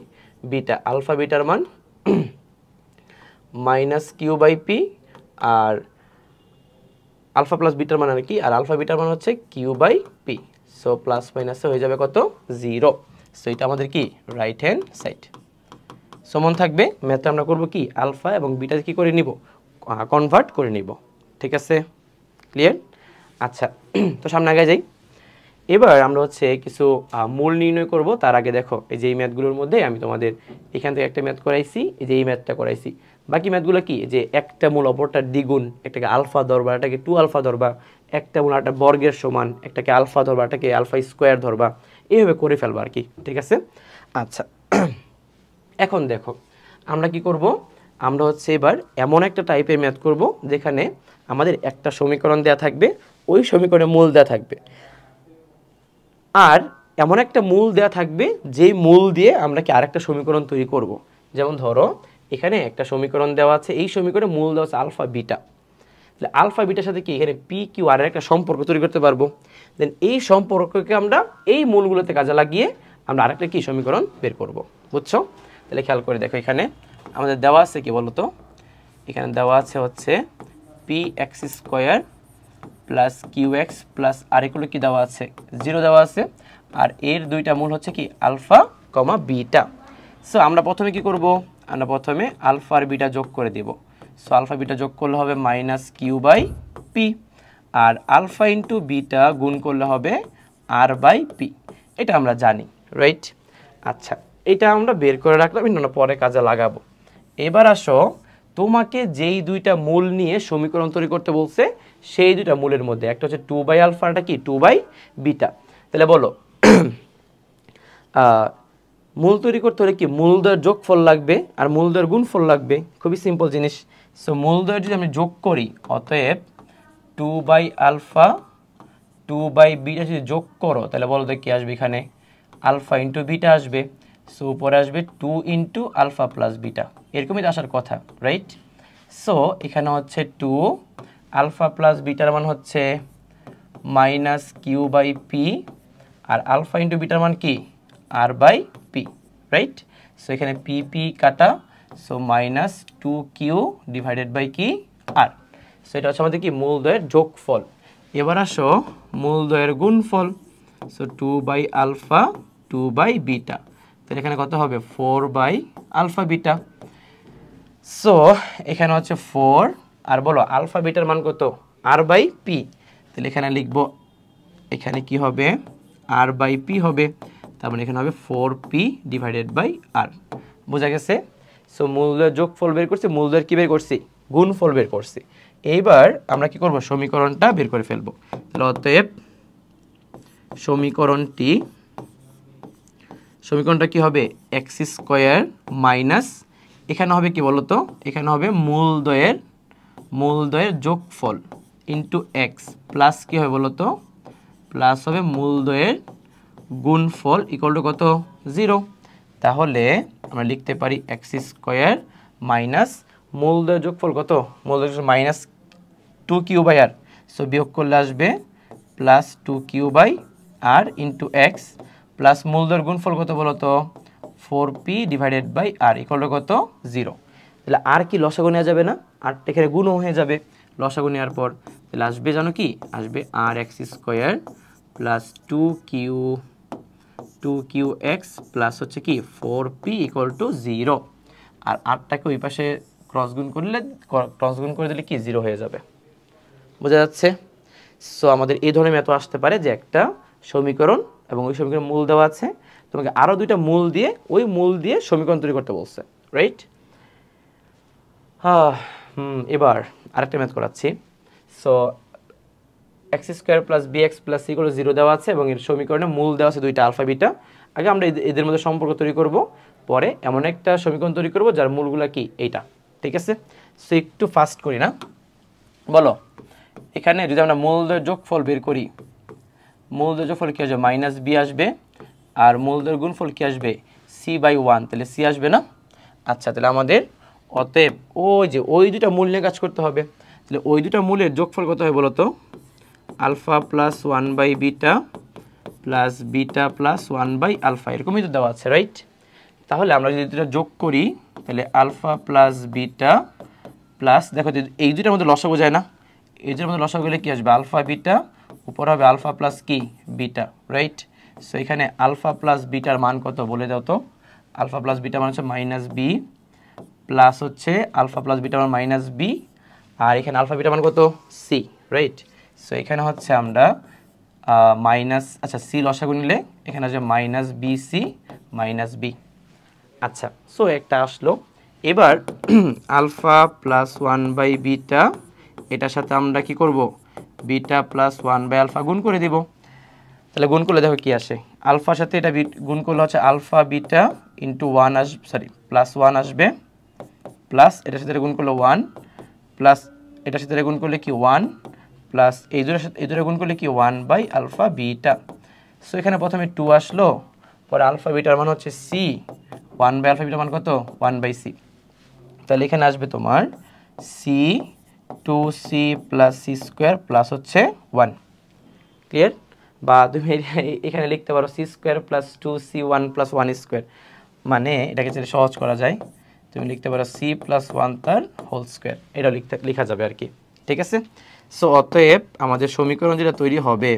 বিটা, আলফা বিটার মান মাইনাস q/p আর আলফা প্লাস বিটার মান কি, আর আলফা বিটার মান হচ্ছে q/p। সো প্লাস মাইনাসে হয়ে যাবে কত, 0। সো এটা আমাদের কি রাইট হ্যান্ড সাইড। সো মন থাকবে ম্যাথটা আমরা করব কি আলফা এবং বিটা কি করে নিব, কনভার্ট করে নিব, ঠিক আছে? ক্লিয়ার? আচ্ছা তো সামনে আগে যাই। এবার আমরা হচ্ছে কিছু মূল নির্ণয় করব। তার আগে দেখো এই যে এই ম্যাথগুলোর মধ্যে আমি তোমাদের এখান থেকে একটা ম্যাথ করাইছি, এই যে এই ম্যাথটা করাইছি। বাকি ম্যাথগুলো কি, যে একটা মূল অপরটার দ্বিগুণ, একটাকে আলফা ধরবা, এটাকে 2 আলফা ধরবা, একটা মূল একটা বর্গের সমান, একটাকে আলফা ধরবা, এটাকে আলফা স্কোয়ার ধরবা, এইভাবে করে ফেলবা আর কি, ঠিক আছে? আচ্ছা এখন দেখো আমরা কি করব, আমরা হচ্ছে এবার এমন একটা টাইপের ম্যাথ করব যেখানে আমাদের একটা সমীকরণ দেয়া থাকবে, ওই সমীকরণে মূল দেয়া থাকবে, আর এমন একটা মূল দেয়া থাকবে যেই মূল দিয়ে আমরা কি আরেকটা সমীকরণ তৈরি করব। যেমন ধরো এখানে একটা সমীকরণ দেওয়া আছে, এই সমীকরণে মূল দেওয়া আছে আলফা বিটা, তাহলে আলফা বিটার সাথে কি এখানে পি কিউ আর একটা সম্পর্ক তৈরি করতে পারবো। দেন এই সম্পর্ককে আমরা এই মূলগুলোতে কাজে লাগিয়ে আমরা আরেকটা কি সমীকরণ বের করব, বুঝছো? তাহলে খেয়াল করে দেখো এখানে আমাদের দেওয়া আছে কি বলতো, এখানে দেওয়া আছে হচ্ছে P X square plus Q x plus R এগুলো কি দেওয়া আছে 0 দেওয়া আছে আর এর দুইটা মূল হচ্ছে কি আলফা কমা বিটা। সো আমরা প্রথমে কি করব আমরা প্রথমে আলফা আর বিটা যোগ করে দেব। সো আলফা বিটা যোগ করলে হবে মাইনাস কিউ বাই পি আর আলফা ইন্টু বিটা গুণ করলে হবে আর বাই পি, এটা আমরা জানি রাইট। আচ্ছা এটা আমরা বের করে রাখলাম, আমরা পরে কাজে লাগাবো। এবার আসো তোমাকে যেই দুইটা মূল নিয়ে সমীকরণ তৈরি করতে বলছে সেই দুইটা মূলের মধ্যে একটা হচ্ছে 2 বাই আলফা, এটা কি 2 বাই বিটা। তাহলে বলো মূল তৈরি করতে হলে কি মূলদ্বয়ের যোগফল লাগবে আর মূলদ্বয়ের গুণফল লাগবে, খুবই সিম্পল জিনিস। সো মূলদ্বয়ের যদি আমি যোগ করি অতএব 2 বাই আলফা 2 বাই বিটা যদি যোগ করো তাহলে বলো তো কি আসবে, এখানে আলফা ইন্টু বিটা আসবে। সো উপরে আসবে 2 ইন্টু আলফা প্লাস বিটা, এরকমই তো আসার কথা রাইট। সো এখানে হচ্ছে 2 আলফা প্লাস বিটার মান হচ্ছে মাইনাস কিউ বাই পি আর আলফা ইন্টু বিটার মান কি R by P right. So এখানে পি পি কাটা, so minus 2 Q divided by কি আর। সো এটা হচ্ছে আমাদের কি মূলদ্বয়ের যোগফল। এবার আসো মূলদ্বয়ের গুণফল। So 2 by alpha 2 by beta, তাহলে এখানে কত হবে 4 বাই আলফা বিটা। সো এখানে হচ্ছে 4 আর বলো আলফা বিটার মান কত আর বাই পি, তাহলে এখানে লিখবো এখানে কি হবে আর বাই পি হবে, তার মানে এখানে হবে 4p ডিভাইডেড বাই আর। বোঝা গেছে। সো মূলদ্বয়ের যোগফল বের করছি, মূলদ্বয়ের কি বের করছি গুণফল বের করছি। এইবার আমরা কি করব সমীকরণটা বের করে ফেলবো। তাহলে অতএব সমীকরণটা কি হবে এক্স স্কোয়ার মাইনাস এখানে হবে কি বলতো এখানে হবে মূলদ্বয়ের যোগফল ইন্টু এক্স প্লাস কি হবে বলতো প্লাস হবে মূলদ্বয়ের গুণফল ইকুয়াল টু কত 0। তাহলে আমরা লিখতে পারি এক্স স্কোয়ার মাইনাস মূলদ্বয়ের যোগফল কত মূলদ্বয় minus 2 Q by R, so বিয়োগ করলে আসবে plus 2 Q by R into X plus মূলদ্বয়ের গুণফল কত বলতো 4p divided by R equal to কত 0। তাহলে আর কি লসাগু নেওয়া যাবে না, আরটা এখানে গুণও হয়ে যাবে লসাগু নেওয়ার পর। তাহলে আসবে জানো কি আসবে আর x square plus 2 q x plus হচ্ছে কি 4p ইকুয়াল টু 0 আর আরটাকে ওই পাশে ক্রস গুণ করে দিলে কি 0 হয়ে যাবে। বোঝা যাচ্ছে। সো আমাদের এই ধরনের ম্যাথ আসতে পারে যে একটা সমীকরণ এবং ওই সমীকরণ মূল দেওয়া আছে, তোমাকে আরও দুইটা মূল দিয়ে ওই মূল দিয়ে সমীকরণ তৈরি করতে বলছে রাইট। এবার আরেকটা ম্যাথ করাচ্ছি। So X square plus B x plus C করে 0 দেওয়া আছে এবং এর সমীকরণে মূল দেওয়া আছে দুইটা আলফা বিটা। আগে আমরা এদের মধ্যে সম্পর্ক তৈরি করব, পরে এমন একটা সমীকরণ তৈরি করব যার মূলগুলা কি এইটা, ঠিক আছে। সো একটু ফাস্ট করি না, বলো এখানে যদি আমরা মূলদ্বয়ের যোগফল বের করি মূলদ্বয়ের যোগফল কি আসবে মাইনাস বি আসবে আর মূলদ্বয়ের গুণফল কি আসবে সি বাই 1, তাহলে সি আসবে না। আচ্ছা তাহলে আমাদের অতএব ওই দুটা মূল নিয়ে কাজ করতে হবে। তাহলে ওই দুটা মূলের যোগফল কত হয় বলো তো alpha plus 1 by beta plus beta plus 1 by alpha, এরকমই তো দেওয়া আছে রাইট। তাহলে আমরা যদি দুটা যোগ করি তাহলে আলফা প্লাস বিটা প্লাস দেখো এই দুটার মধ্যে লসাগু যায় না, এই দুটার মধ্যে লসাগু গেলে কি আসবে আলফা বিটা, উপর হবে আলফা প্লাস কি বিটা রাইট। সো এখানে আলফা প্লাস বিটার মান কত বলে দাও তো, আলফা প্লাস বিটার মান হচ্ছে মাইনাস বি প্লাস হচ্ছে আলফা প্লাস বিটার মান মাইনাস বি আর এখানে আলফা বিটার মান কত সি রাইট। সো এখানে হচ্ছে আমরা মাইনাস আচ্ছা সি লসাগু নিলে এখানে আসবে minus B C minus B. আচ্ছা সো একটা আসলো। এবার আলফা প্লাস 1 বাই বিটা এটার সাথে আমরা কি করব বিটা প্লাস 1 বাই আলফা গুণ করে দিব। তাহলে গুণ করলে দেখো কি আসে আলফার সাথে এটা গুণ করলে হচ্ছে আলফা বিটা ইন্টু 1 আসবে প্লাস 1 আসবে প্লাস এটার সাথে গুণ করলে 1 প্লাস এটার সাথে গুণ করলে কি 1 প্লাস এই দুটোর গুণ করলে কি 1 বাই আলফা বিটা। সো এখানে প্রথমে 2 আসলো, পরে আলফা বিটার মান হচ্ছে সি, 1 বাই আলফা বিটার মান কত 1 বাই সি। তাহলে এখানে আসবে তোমার C 2c plus C square plus হচ্ছে 1, ক্লিয়ার। বা তুমি এখানে লিখতে পারো C square plus 2c 1 plus 1 square, মানে এটাকে যদি সহজ করা যায় তুমি লিখতে পারো c প্লাস 1 তার হোল স্কোয়ার, এটা লেখা যাবে আর কি। ঠিক আছে, সো অতএব আমাদের সমীকরণ যেটা তৈরি হবে,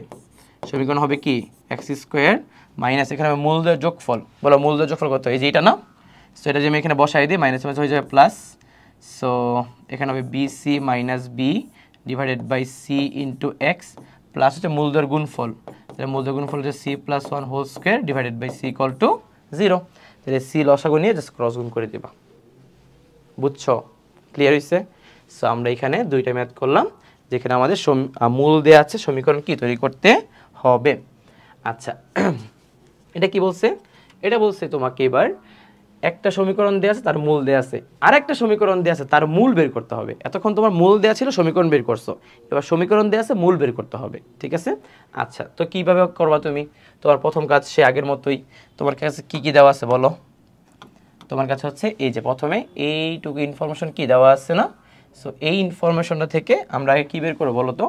সমীকরণ হবে কি এক্স স্কোয়ার মাইনাস এখানে হবে মূলদের যোগফল, বলো মূলদের যোগফল কত, এই যে এটা না, সো এটা যে আমি এখানে বসাই দিই মাইনাস মাইনাস হয়ে যাবে প্লাস, সো এখানে হবে B C minus B divided by C into X plus হচ্ছে মূলদের গুণফল, তাহলে মূলদের গুণফল হচ্ছে C plus 1 whole square divided by C equal to 0, তাহলে সি লসাগু নিয়ে জাস্ট ক্রস গুণ করে দেবা। বুঝছো, ক্লিয়ার হয়েছে? সো আমরা এখানে দুইটা ম্যাথ করলাম যেখানে আমাদের মূল দেয়া আছে, সমীকরণ কি তৈরি করতে হবে। আচ্ছা এটা কি বলছে, এটা বলছে তোমাকে এবার একটা সমীকরণ দেয়া আছে তার মূল দেয়া আছে, আর একটা সমীকরণ দেয়া আছে তার মূল বের করতে হবে। এতক্ষণ তোমার মূল দেয়া ছিল, সমীকরণ বের করছো, এবার সমীকরণ দেয়া আছে মূল বের করতে হবে। ঠিক আছে, আচ্ছা তো কিভাবে করবা তুমি? তোমার প্রথম কাজ সে আগের মতোই, তোমার কাছে কি কি দেওয়া আছে বলো? তোমার কাছে হচ্ছে এই যে প্রথমে এইটুকু ইনফরমেশন কি দেওয়া আছে না, সো এই ইনফরমেশনটা থেকে আমরা আগে কী বের করবো বলো তো?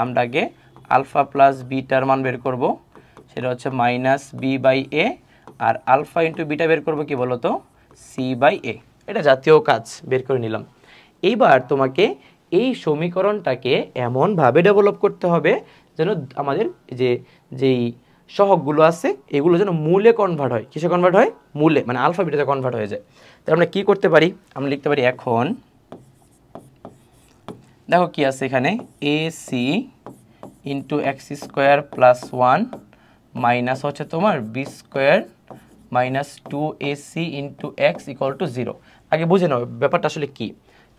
আমরা আগে আলফা প্লাস বিটার মান বের করব, সেটা হচ্ছে মাইনাস বি বাই এ, আর আলফা ইন্টু বিটা বের করবো কি বলো তো? C by A. এটা জাতীয় কাজ, বের করে নিলাম। এইবার তোমাকে এই সমীকরণটাকে এমনভাবে ডেভেলপ করতে হবে যেন আমাদের যেই সহগগুলো আছে এগুলো যেন মূলে কনভার্ট হয়। কিসে কনভার্ট হয়? মূলে, মানে আলফা বিটাতে কনভার্ট হয়ে যায়। তাহলে আমরা কী করতে পারি? আমরা লিখতে পারি এখন দেখো কি আছে এখানে, A C into x square plus 1 minus হচ্ছে তোমার B square minus 2ac into X equal to 0। আগে বুঝে নাও ব্যাপারটা আসলে কি।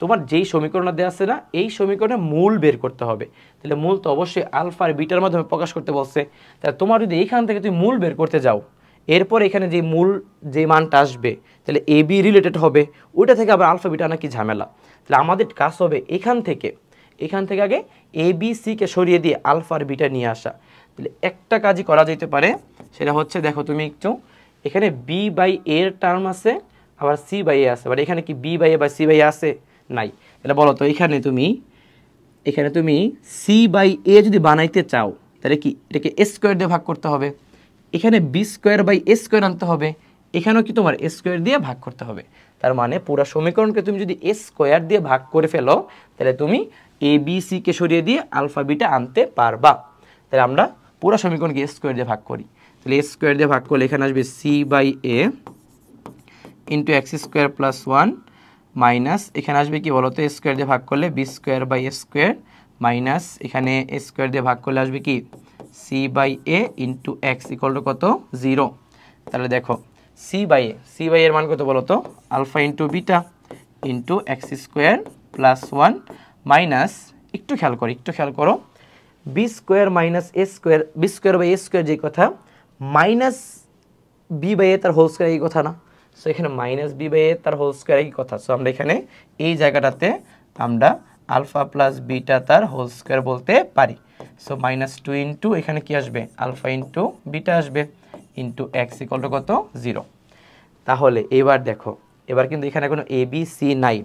তোমার যেই সমীকরণটা দেওয়া আছে না, এই সমীকরণে মূল বের করতে হবে। তাহলে মূল তো অবশ্যই আলফা আর বিটার মাধ্যমে প্রকাশ করতে বলছে। তাহলে তোমার যদি এইখান থেকে তুমি মূল বের করতে যাও, এরপর এখানে যে মূল যে মানটা আসবে তাহলে এ বি রিলেটেড হবে, ওইটা থেকে আবার আলফা বিটা নাকি ঝামেলা। তাহলে আমাদের কাজ হবে এখান থেকে আগে এ বি সিকে সরিয়ে দিয়ে আলফা আর বিটা নিয়ে আসা। তাহলে একটা কাজই করা যেতে পারে, সেটা হচ্ছে দেখো তুমি একটু এখানে বি বাই এর টার্ম আছে, আবার সি বাই এ আছে, আবার এখানে কি বি বাই এ বা সি বাই এ আছে? নাই। তাহলে বলো তো এখানে তুমি সি বাই এ যদি বানাইতে চাও তাহলে কি এটাকে এ স্কোয়ার দিয়ে ভাগ করতে হবে, এখানে B square by A square আনতে হবে, এখানেও কি তোমার এ স্কোয়ার দিয়ে ভাগ করতে হবে। তার মানে পুরো সমীকরণকে তুমি যদি এ স্কোয়ার দিয়ে ভাগ করে ফেলো তাহলে তুমি এ বি সিকে সরিয়ে দিয়ে আলফা বিটা আনতে পারবা। তাহলে আমরা পুরো সমীকরণকে এ স্কোয়ার দিয়ে ভাগ করি। তাহলে এ স্কোয়ার দিয়ে ভাগ করলে এখানে আসবে C by A into x square plus 1 minus এখানে আসবে কি বলতো, এ স্কোয়ার দিয়ে ভাগ করলে B square by A square minus এখানে এ স্কোয়ার দিয়ে ভাগ করলে আসবে কি C by A into X equal to কত? 0। তাহলে দেখো সি বাই এর মান কত বলো তো? Alpha into beta into x square plus 1 minus একটু খেয়াল করো B square minus A square, B square by A square যে কথা, মাইনাস বি বাই এ তার হোল স্কোয়ার এই কথা না। সো এখানে মাইনাস বি বাই এ তার হোল স্কোয়ার একই কথা। সো আমরা এখানে এই জায়গাটাতে আমরা আলফা প্লাস বিটা তার হোল স্কোয়ার বলতে পারি। সো মাইনাস 2 ইন্টু এখানে কি আসবে? আলফা ইন্টু বিটা আসবে ইন্টু এক্স ইকুয়াল টু কত? 0। তাহলে এবার দেখো, এবার কিন্তু এখানে কোনো এ বি সি নাই,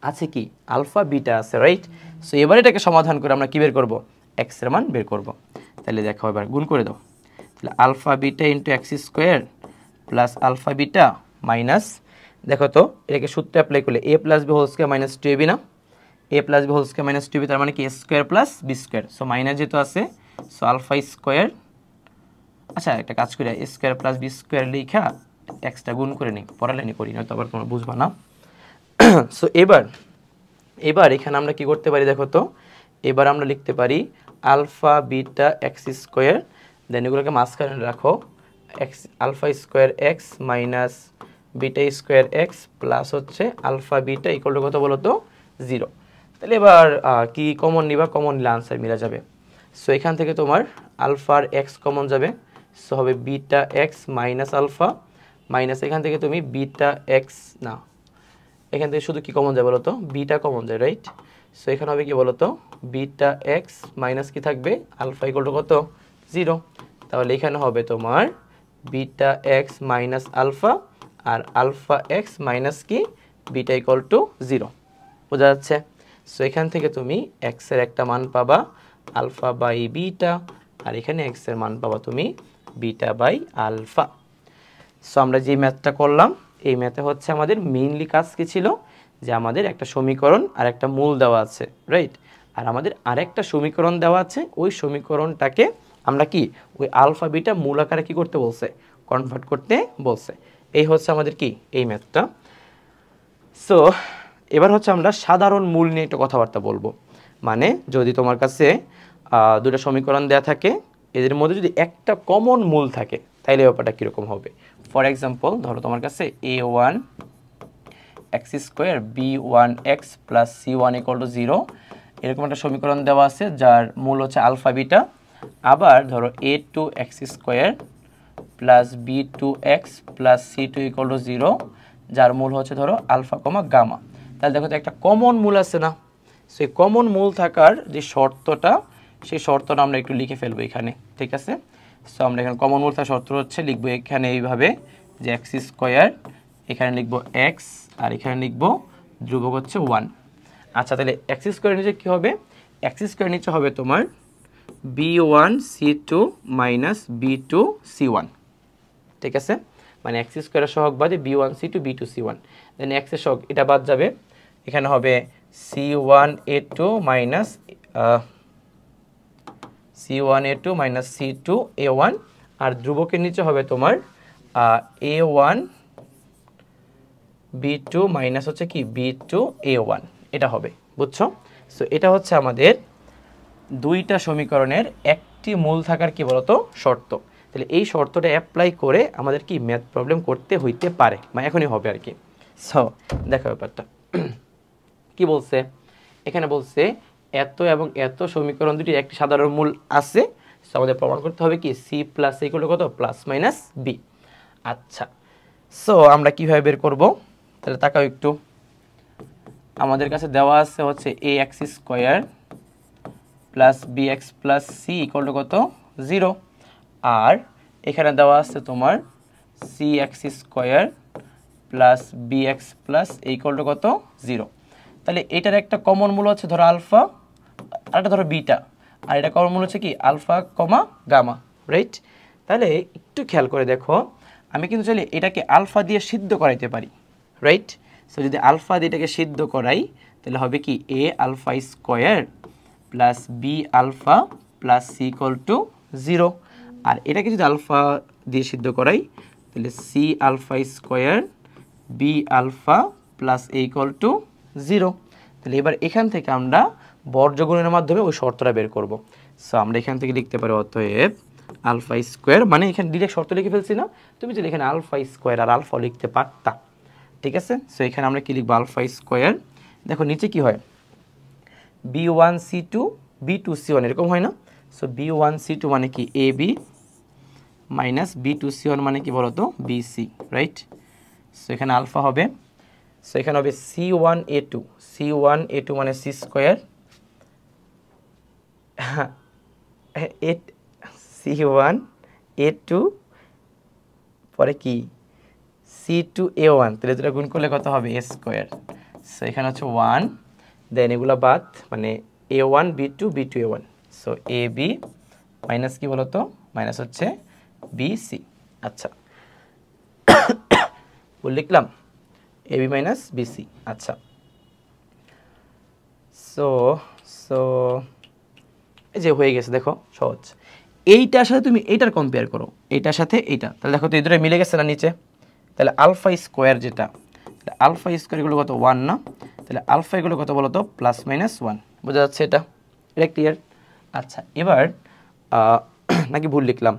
আছে কি আলফা বিটা আছে, রাইট? সো এবার এটাকে সমাধান করে আমরা কি বের করব? এক্স এর মান বের করব। তাহলে দেখো এবার গুণ করে দাও, তাহলে alpha beta into x square plus alpha beta minus, দেখো তো এটাকে সূত্রে অ্যাপ্লাই করলে a plus B whole square minus 2ab না, a plus B whole square minus 2b, তার মানে কি a square plus B square. So minus যেহেতু আছে সো আলফা স্কোয়ার, আচ্ছা একটা কাজ করি, a square plus B square লিখা এক্সটা গুণ করে নিই, পরে লাইনে করি, নয়তো আবার তোমরা বুঝবা না। সো এবার এখানে আমরা কি করতে পারি দেখো তো, এবার আমরা লিখতে পারি alpha beta X square, then এগুলোকে মাঝখানে রাখো, X alpha square X minus beta square X plus হচ্ছে আলফা বিটা ইকুয়াল টু কত বলো তো? 0। তাহলে এবার কি কমন নিবা? কমন নিলে আনসার মিলা যাবে। সো এখান থেকে তোমার আলফার এক্স কমন যাবে, সো হবে beta X minus alpha minus এখান থেকে তুমি বিটা এক্স না, এখান থেকে শুধু কি কমন যায় বলো তো? বিটা কমন যায়, রাইট? সো এখানে হবে কি বলো তো? বিটা এক্স মাইনাস কি থাকবে? আলফা ইকুয়াল টু কত? 0। তাহলে এখানে হবে তোমার বিটা এক্স মাইনাস আলফা আর আলফা এক্স মাইনাস কি বিটা ইকুয়াল টু 0। বোঝা যাচ্ছে? সো এখান থেকে তুমি এক্স এর একটা মান পাবা আলফা বাই বিটা, আর এখানে এক্স এর মান পাবা তুমি বিটা বাই আলফা। সো আমরা যে ম্যাথটা করলাম এই ম্যাথে হচ্ছে আমাদের মেইনলি কাজ কি ছিল, যে আমাদের একটা সমীকরণ আর একটা মূল দেওয়া আছে, রাইট? আর আমাদের আরেকটা সমীকরণ দেওয়া আছে, ওই সমীকরণটাকে আমরা কি ওই আলফা বিটা মূল আকারে কি করতে বলছে, কনভার্ট করতে বলছে। এই হচ্ছে আমাদের কি এই ম্যাথটা। সো এবার হচ্ছে আমরা সাধারণ মূল নিয়ে একটু কথাবার্তা বলবো। মানে যদি তোমার কাছে দুটো সমীকরণ দেওয়া থাকে, এদের মধ্যে যদি একটা কমন মূল থাকে, তাইলে ব্যাপারটা কীরকম হবে। ফর এক্সাম্পল ধরো তোমার কাছে a1 x square b1 x plus c1 equal to 0 এরকম একটা সমীকরণ দেওয়া আছে, যার মূল হচ্ছে আলফা বিটা। আবার ধরো a2 x square plus b2 x plus c2 equal to 0, যার মূল হচ্ছে ধরো আলফা কমা গামা। তাহলে দেখো তো একটা কমন মূল আছে না, সেই কমন মূল থাকার যে শর্তটা, সেই শর্তটা আমরা একটু লিখে ফেলবো এখানে, ঠিক আছে? সো আমরা এখানে কমন মূল থাকার শর্ত হচ্ছে লিখবো এখানে এইভাবে যে এক্স স্কোয়ার, এখানে লিখবো এক্স, আর এখানে লিখবো ধ্রুবক হচ্ছে 1। আচ্ছা, তাহলে এক্স স্কোয়ারের নিচে কী হবে, এক্স স্কোয়ারের নিচে হবে তোমার b1 c2 minus b2 c1, ঠিক আছে? মানে এক্স স্কোয়ারের সহগ বাদে b1 c2 b2 c1, দেন এক্স এর সহগ এটা বাদ যাবে, এখানে হবে c1 a2 minus c1 a2 minus c2 a1, আর ধ্রুবকের নিচে হবে তোমার a1 b2 মাইনাস হচ্ছে কি b2 a1, এটা হবে, বুঝছো? সো এটা হচ্ছে আমাদের দুইটা সমীকরণের একটি মূল থাকার কি বলতো শর্ত। তাহলে এই শর্তটা অ্যাপ্লাই করে আমাদের কি ম্যাথ প্রবলেম করতে হইতে পারে, মানে এখনই হবে আর কি। সো দেখো ব্যাপারটা কি বলছে, এখানে বলছে এত এবং এত সমীকরণ দুটি একটি সাধারণ মূল আছে। সো আমাদের প্রমাণ করতে হবে কি সি প্লাস ইকুয়াল টু কত, প্লাস মাইনাস বি। আচ্ছা, সো আমরা কিভাবে বের করব, তাহলে তাকাও একটু। আমাদের কাছে দেওয়া আছে হচ্ছে a x square plus B x plus c equal to কত 0, আর এখানে দেওয়া আছে তোমার c x square plus B x plus equal to কত 0। তাহলে এটার একটা কমন মূল হচ্ছে ধরো আলফা, আর একটা ধরো বিটা, আর এটা কমন মূল হচ্ছে কি আলফা কমা গামা, রাইট? তাহলে একটু খেয়াল করে দেখো, আমি কিন্তু চাইলে এটাকে আলফা দিয়ে সিদ্ধ করাইতে পারি, রাইট? সো যদি আলফা দিয়ে এটাকে সিদ্ধ করাই, তাহলে হবে কি a alpha square plus b alpha plus c equal to 0, আর এটাকে যদি আলফা দিয়ে সিদ্ধ করাই, তাহলে c alpha square b alpha plus a equal to 0। তাহলে এবার এখান থেকে আমরা বর্গগুণের মাধ্যমে ওই শর্তটা বের করব। সো আমরা এখান থেকে লিখতে পারি অতএব আলফা স্কোয়ার, মানে এখানে ডিরেক্ট শর্ত লিখে ফেলছি না, তুমি যদি এখানে আলফা স্কোয়ার আর আলফা লিখতে পারতা, ঠিক আছে? সো এখানে আমরা কি লিখবো, আলফা স্কোয়ার, দেখো নিচে কি হয় b1 c2 b2 c1 এরকম হয় না? সো b1 c2 মানে কি A B minus b2 c1 মানে কি বলতো বি সি, রাইট? সো এখানে আলফা হবে, সো এখানে হবে c1 a2, c1 a2 মানে c স্কোয়ার, c1 a2 পরে কি c2 a1, তাহলে যেটা গুণ করলে কত হবে a স্কোয়ার। সো এখানে হচ্ছে 1, দেন এগুলো বাদ, মানে a1 b2 b2 a1, so A B minus কি বলতো মাইনাস হচ্ছে বি সি। আচ্ছা লিখলাম A B minus B C. আচ্ছা, সো সো এই যে হয়ে গেছে, দেখো সহজ। এইটার সাথে তুমি এইটার কম্পেয়ার করো, এইটার সাথে এইটা, তাহলে দেখো তো এই দুটো মিলে গেছে না নিচে। তাহলে আলফা স্কোয়ার যেটা, তাহলে আলফা স্কোয়ার এগুলো কত 1 না, তাহলে আলফা এগুলো কত বলো তো প্লাস মাইনাস 1, বোঝা যাচ্ছে এটা? এটা ক্লিয়ার? আচ্ছা, এবার নাকি ভুল লিখলাম,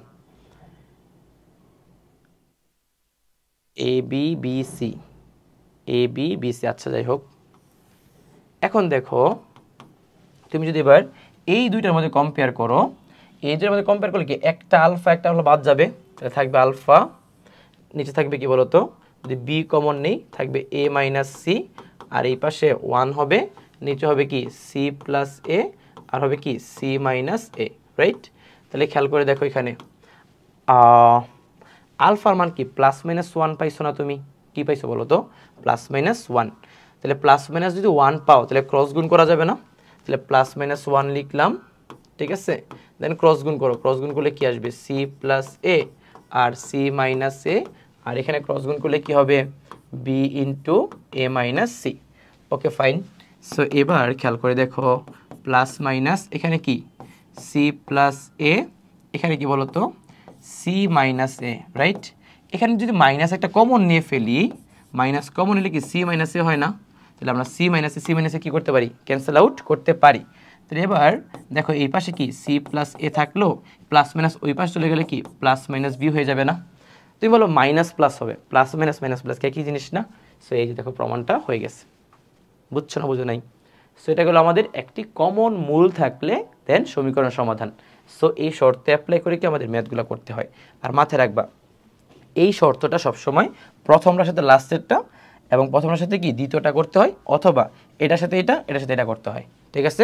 A B B C, A B B C, আচ্ছা যাই হোক। এখন দেখো তুমি যদি এবার এই দুইটার মধ্যে কম্পেয়ার করো, এই দুইটার মধ্যে কম্পেয়ার করলে কি একটা আলফা একটা আলফা বাদ যাবে, তাহলে থাকবে আলফা, নিচে থাকবে কি বলতো, যদি বি কমন নেই থাকবে এ মাইনাস সি, আর এই পাশে 1 হবে, নিচে হবে কি সি প্লাস এ, আর হবে কি সি মাইনাস এ, রাইট? তাহলে খেয়াল করে দেখো এখানে আলফার মান কি প্লাস মাইনাস 1 পাইছো না তুমি? কি পাইছো বলো তো? Plus minus 1। তাহলে প্লাস মাইনাস যদি 1 পাও, তাহলে ক্রস গুণ করা যাবে না? তাহলে প্লাস মাইনাস 1 লিখলাম, ঠিক আছে? দেন ক্রস গুণ করো, ক্রস গুণ করলে কি আসবে সি প্লাস এ আর সি মাইনাস এ, আর এখানে ক্রস গুণ করলে কি হবে b into a minus c. Okay fine. So এবার খেয়াল করে দেখো প্লাস মাইনাস এখানে কি সি প্লাস এ, এখানে কি বলো তো সি মাইনাস এ, রাইট। এখানে যদি মাইনাস একটা কমন নিয়ে ফেলি, মাইনাস কমন নিলে কি সি মাইনাস এ হয় না, তাহলে আমরা সি মাইনাসে কী করতে পারি ক্যান্সেল আউট করতে পারি। তাহলে এবার দেখো এই পাশে কি সি প্লাস এ থাকলো, প্লাস মাইনাস ওই পাশে চলে গেলে কি প্লাস মাইনাস বি হয়ে যাবে না। তুমি বলো মাইনাস প্লাস হবে, প্লাস মাইনাস প্লাস কি জিনিস না। সো এই যে দেখো প্রমাণটা হয়ে গেছে, বুঝছো না বুঝো নাই। সো এটা গেলো আমাদের একটি কমন মূল থাকলে দেন সমীকরণের সমাধান। সো এই শর্তে অ্যাপ্লাই করে কি আমাদের ম্যাথগুলো করতে হয়। আর মাথায় রাখবা এই শর্তটা সবসময় প্রথমটার সাথে লাস্টেরটা এবং প্রথমটার সাথে কি দ্বিতীয়টা করতে হয়, অথবা এটার সাথে এটা করতে হয়। ঠিক আছে,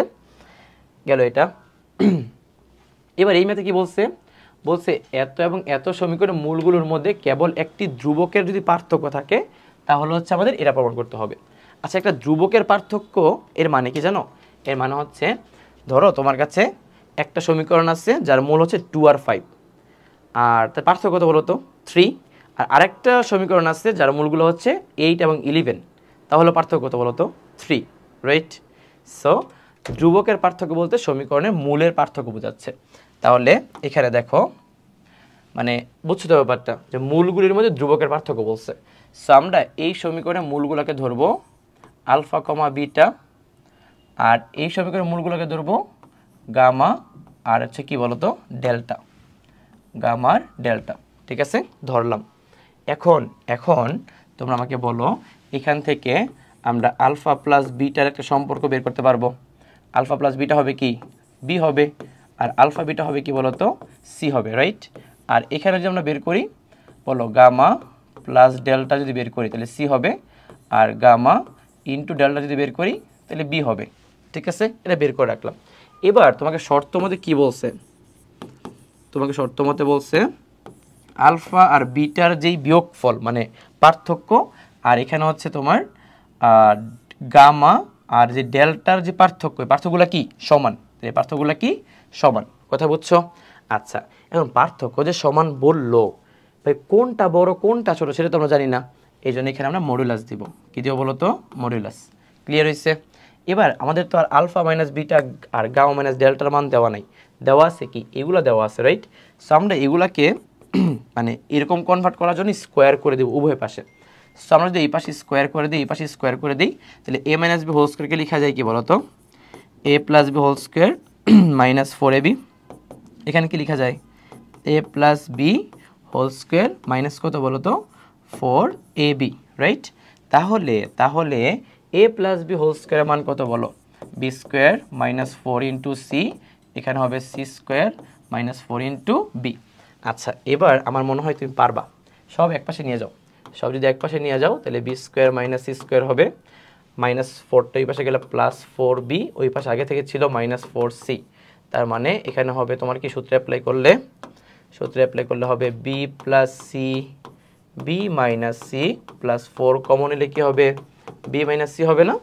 গেল এটা। এবার এই ম্যাথে কি বলছে এত এবং এত সমীকরণের মূলগুলোর মধ্যে কেবল একটি ধ্রুবকের যদি পার্থক্য থাকে তাহলে হচ্ছে আমাদের এটা প্রমাণ করতে হবে। আচ্ছা, একটা ধ্রুবকের পার্থক্য এর মানে কি জানো? এর মানে হচ্ছে ধরো তোমার কাছে একটা সমীকরণ আছে যার মূল হচ্ছে 2 আর 5, আর তার পার্থক্য কত বলো তো 3। আর আরেকটা সমীকরণ আছে যার মূলগুলো হচ্ছে 8 এবং 11, তাহলে পার্থক্য কত বলো তো 3, রাইট। সো ধ্রুবকের পার্থক্য বলতে সমীকরণের মূলের পার্থক্য বোঝাচ্ছে। তাহলে এখানে দেখো মানে বুঝছো তো ব্যাপারটা, যে মূলগুলির মধ্যে ধ্রুবকের পার্থক্য বলছে। সো আমরা এই সমীকরণের মূলগুলোকে ধরবো আলফা কমা বিটা, আর এই সমীকরণের মূলগুলোকে ধরবো গামা আর হচ্ছে কি বলতো ডেল্টা, গামার ডেল্টা। ঠিক আছে, ধরলাম। এখন তোমরা আমাকে বলো এখান থেকে আমরা আলফা প্লাস বিটার একটা সম্পর্ক বের করতে পারবো। আলফা প্লাস বিটা হবে কি বি হবে, আর আলফা বিটা হবে কি বলতো সি হবে, রাইট। আর এখানে যদি আমরা বের করি বলো গামা প্লাস ডেল্টা যদি বের করি তাহলে সি হবে, আর গামা ইন্টু ডেল্টা যদি বের করি তাহলে বি হবে। ঠিক আছে, এটা বের করে রাখলাম। এবার তোমাকে শর্ত মতে কি বলছে, তোমাকে শর্ত মতে বলছে আলফা আর বিটার যেই বিয়োগফল মানে পার্থক্য, আর এখানে হচ্ছে তোমার গামা আর যে ডেল্টার যে পার্থক্যগুলো কি সমান, এই পার্থক্যগুলো কি সমান, কথা বুঝছো? আচ্ছা, এখন পার্থক্য যে সমান বললো, ভাই কোনটা বড় কোনটা ছোট সেটা তো আমরা জানি না, এই জন্য এখানে আমরা মডুলাস দিব। কি দিব বলো তো মডুলাস। ক্লিয়ার হয়েছে? এবার আমাদের তো আর আলফা মাইনাস বিটা আর গামা মাইনাস ডেল্টার মান দেওয়া নাই, দেওয়া আছে কি এগুলো দেওয়া আছে, রাইট। সো আমরা এগুলাকে মানে এরকম কনভার্ট করার জন্য স্কোয়ার করে দেবো উভয় পাশে। সো আমরা যদি এই পাশে স্কোয়ার করে দিই এই পাশে স্কোয়ার করে দিই তাহলে এ মাইনাস বি হোল স্কোয়ারকে লেখা যায় কি বলতো a plus B whole square minus 4ab। এখানে কি লেখা যায় a plus B whole square minus কত বলতো 4ab, রাইট। তাহলে এ প্লাস বি হোল স্কোয়ারের মান কত বলো B square minus 4 into C, এখানে হবে C square minus 4 into B. আচ্ছা, এবার আমার মনে হয় তুমি পারবা, সব একপাশে নিয়ে যাও, সব যদি একপাশে নিয়ে যাও তাহলে B square minus C square হবে, মাইনাস 4টা ওই পাশে গেলে প্লাস 4b, ওই পাশে আগে থেকে ছিল মাইনাস 4c। তার মানে এখানে হবে তোমার কি সূত্রে অ্যাপ্লাই করলে হবে B plus C B minus C plus 4 common নিলে কি হবে বি মাইনাস সি হবে না?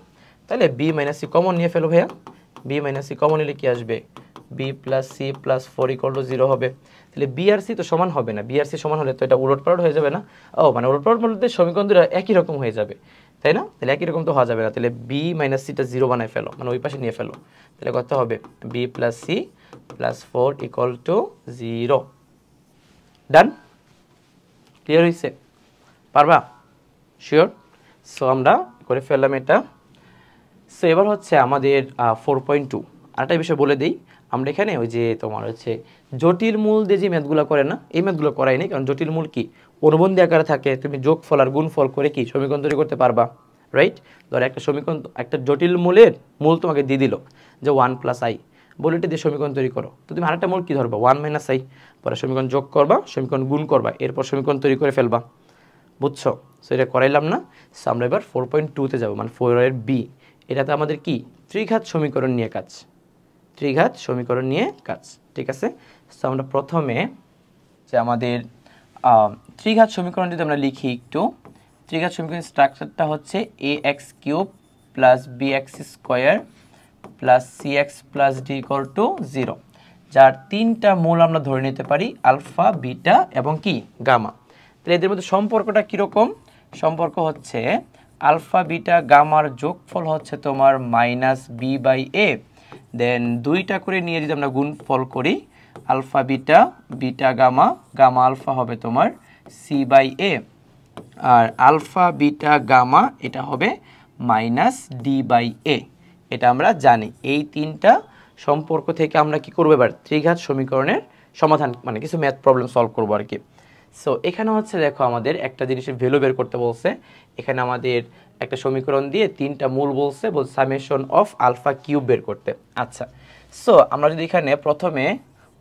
তাহলে বি মাইনাস সি কমন নিয়ে ফেলো ভাইয়া, বি মাইনাস সি কমন নিলে কি আসবে B plus C plus 4 equal to 0 হবে। তাহলে বি আর সি তো সমান হবে না, বি আর সি সমান হলে তো এটা উলটপালট হয়ে যাবে না। ও মানে উলটপালট বলতে সমীকরণ দুটো একই রকম হয়ে যাবে, তাই না? তাহলে একই রকম তো হওয়া যাবে না, তাহলে বি মাইনাস সিটা 0 বানায় ফেলো, মানে ওই পাশে নিয়ে ফেলো। তাহলে কত হবে B plus C plus 4 equal to 0। Done? Clear হয়েছে? পারবা? শিওর? সো আমরা করে ফেললাম এটা। সো এবার হচ্ছে আমাদের 4.2 আরেকটা বিষয় বলে দিই, আমরা এখানে ওই যে তোমার হচ্ছে জটিল মূল দিয়ে যে ম্যাথগুলো করে না এই ম্যাথগুলো করাই নি, কারণ জটিল মূল কি অনুবন্ধী আকারে থাকে, তুমি যোগফল আর গুণফল করে কি সমীকরণ তৈরি করতে পারবা, রাইট। ধর একটা সমীকরণ একটা জটিল মূলের মূল তোমাকে দিয়ে দিল যে 1 + i, বলে এটা দিয়ে সমীকরণ তৈরি করো, তো তুমি আরেকটা মূল কি ধরবা 1 - i, পরে সমীকরণ যোগ করবা সমীকরণ গুণ করবা এরপর সমীকরণ তৈরি করে ফেলবা, বুঝছো? সো এটা করাইলাম না। সো আমরা এবার 4.2-তে যাবো, মানে 4 এর বি। এটাতে আমাদের কি ত্রিঘাত সমীকরণ নিয়ে কাজ, ত্রিঘাত সমীকরণ নিয়ে কাজ, ঠিক আছে। সো আমরা প্রথমে যে আমাদের ত্রিঘাত সমীকরণ যদি আমরা লিখি একটু, ত্রিঘাত সমীকরণের স্ট্রাকচারটা হচ্ছে ax³ + bx² + cx + d = 0, যার তিনটা মূল আমরা ধরে নিতে পারি আলফা বিটা এবং কি গামা। তাহলে এদের মধ্যে সম্পর্কটা কীরকম? সম্পর্ক হচ্ছে আলফা বিটা গামার যোগফল হচ্ছে তোমার -b/a, দেন 2টা করে নিয়ে যদি আমরা গুণফল করি alpha beta beta gamma gamma alpha হবে তোমার c/a, আর আলফা বিটা গামা এটা হবে -d/a। এটা আমরা জানি। এই 3টা সম্পর্ক থেকে আমরা কি করবো এবার ত্রিঘাত সমীকরণের সমাধান মানে কিছু ম্যাথ প্রবলেম সলভ করবো আর কি। সো এখানে হচ্ছে দেখো আমাদের একটা জিনিসের ভ্যালু বের করতে বলছে। এখানে আমাদের একটা সমীকরণ দিয়ে 3টা মূল বলছে সামেশন অফ আলফা কিউব বের করতে। আচ্ছা, সো আমরা যদি এখানে প্রথমে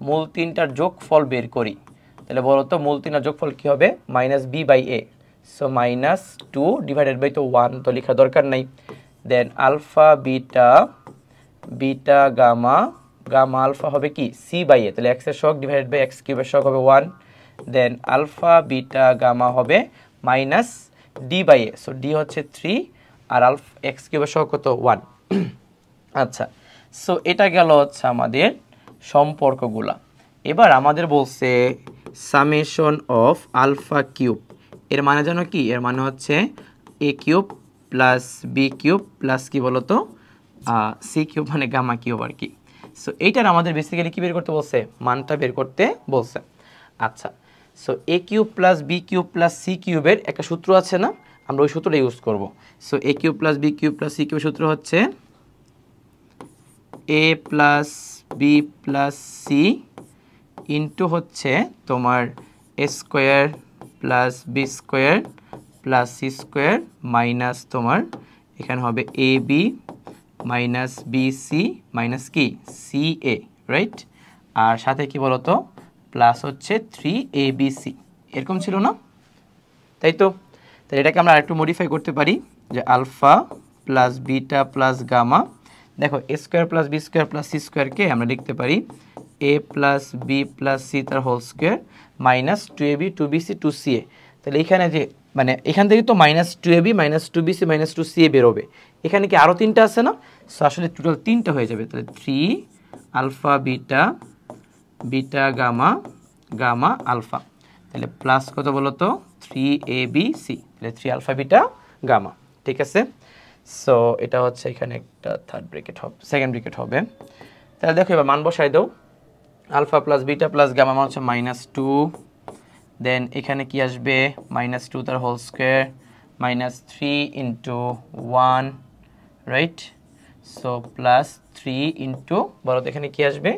মূল 3টার যোগফল বের করি তাহলে বলো তো মূল 3টার যোগফল কি হবে? -b/a, সো -2 ডিভাইডেড বাই তো 1 তো লেখা দরকার নাই। Then alpha beta beta gamma gamma alpha হবে কি c/a, তাহলে x এর সহগ ডিভাইডেড বাই x কিউবের সহগ হবে 1। দেন আলফা বিটা গামা হবে -d/a, সো d হচ্ছে 3 আর আলফা x কিউবের সহগ কত 1। আচ্ছা, সো এটা গেল হচ্ছে আমাদের সম্পর্কগুলা। এবার আমাদের বলছে সামেশন অফ আলফা কিউব, এর মানে জানো কি? এর মানে হচ্ছে a cube plus B cube plus কি বলতো সি কিউব মানে গামা কিউব আর কি। সো এইটার আমাদের বেসিক্যালি কি বের করতে বলছে? মানটা বের করতে বলছে। আচ্ছা, so a cube plus B cube plus c কিউবের একটা সূত্র আছে না, আমরা ওই সূত্রটা ইউজ করব। So a cube plus B cube plus c কিউবের সূত্র হচ্ছে a plus b plus c into হচ্ছে তোমার a square plus B square plus C square minus তোমার এখানে হবে a B minus B C minus কি সি এ, রাইট? আর সাথে কি বলতো প্লাস হচ্ছে 3abc, এরকম ছিল না? তাই তো? তাহলে এটাকে আমরা আরেকটু মডিফাই করতে পারি যে alpha plus beta plus gamma, দেখো a square plus B square plus c স্কোয়ারকে আমরা লিখতে পারি a plus b plus c তার whole square minus 2ab 2bc 2ca। তাহলে এখানে যে মানে এখান থেকে তো -2ab -2bc -2ca বেরোবে, এখানে কি আরও 3টা আছে না? সো আসলে টোটাল 3টা হয়ে যাবে। তাহলে 3 alpha beta beta gamma gamma alpha, তাহলে প্লাস কত বলো তো 3abc, তাহলে 3 আলফা বিটা গামা। ঠিক আছে, সো এটা হচ্ছে এখানে একটা থার্ড ব্র্যাকেট হবে, সেকেন্ড ব্র্যাকেট হবে। তাহলে দেখো এবার মান বসাই দাও, alpha plus beta plus gamma মান হচ্ছে -2, দেন এখানে কি আসবে -2 তার whole square -3 into 1, right? So plus 3 into বলো তো এখানে কি আসবে?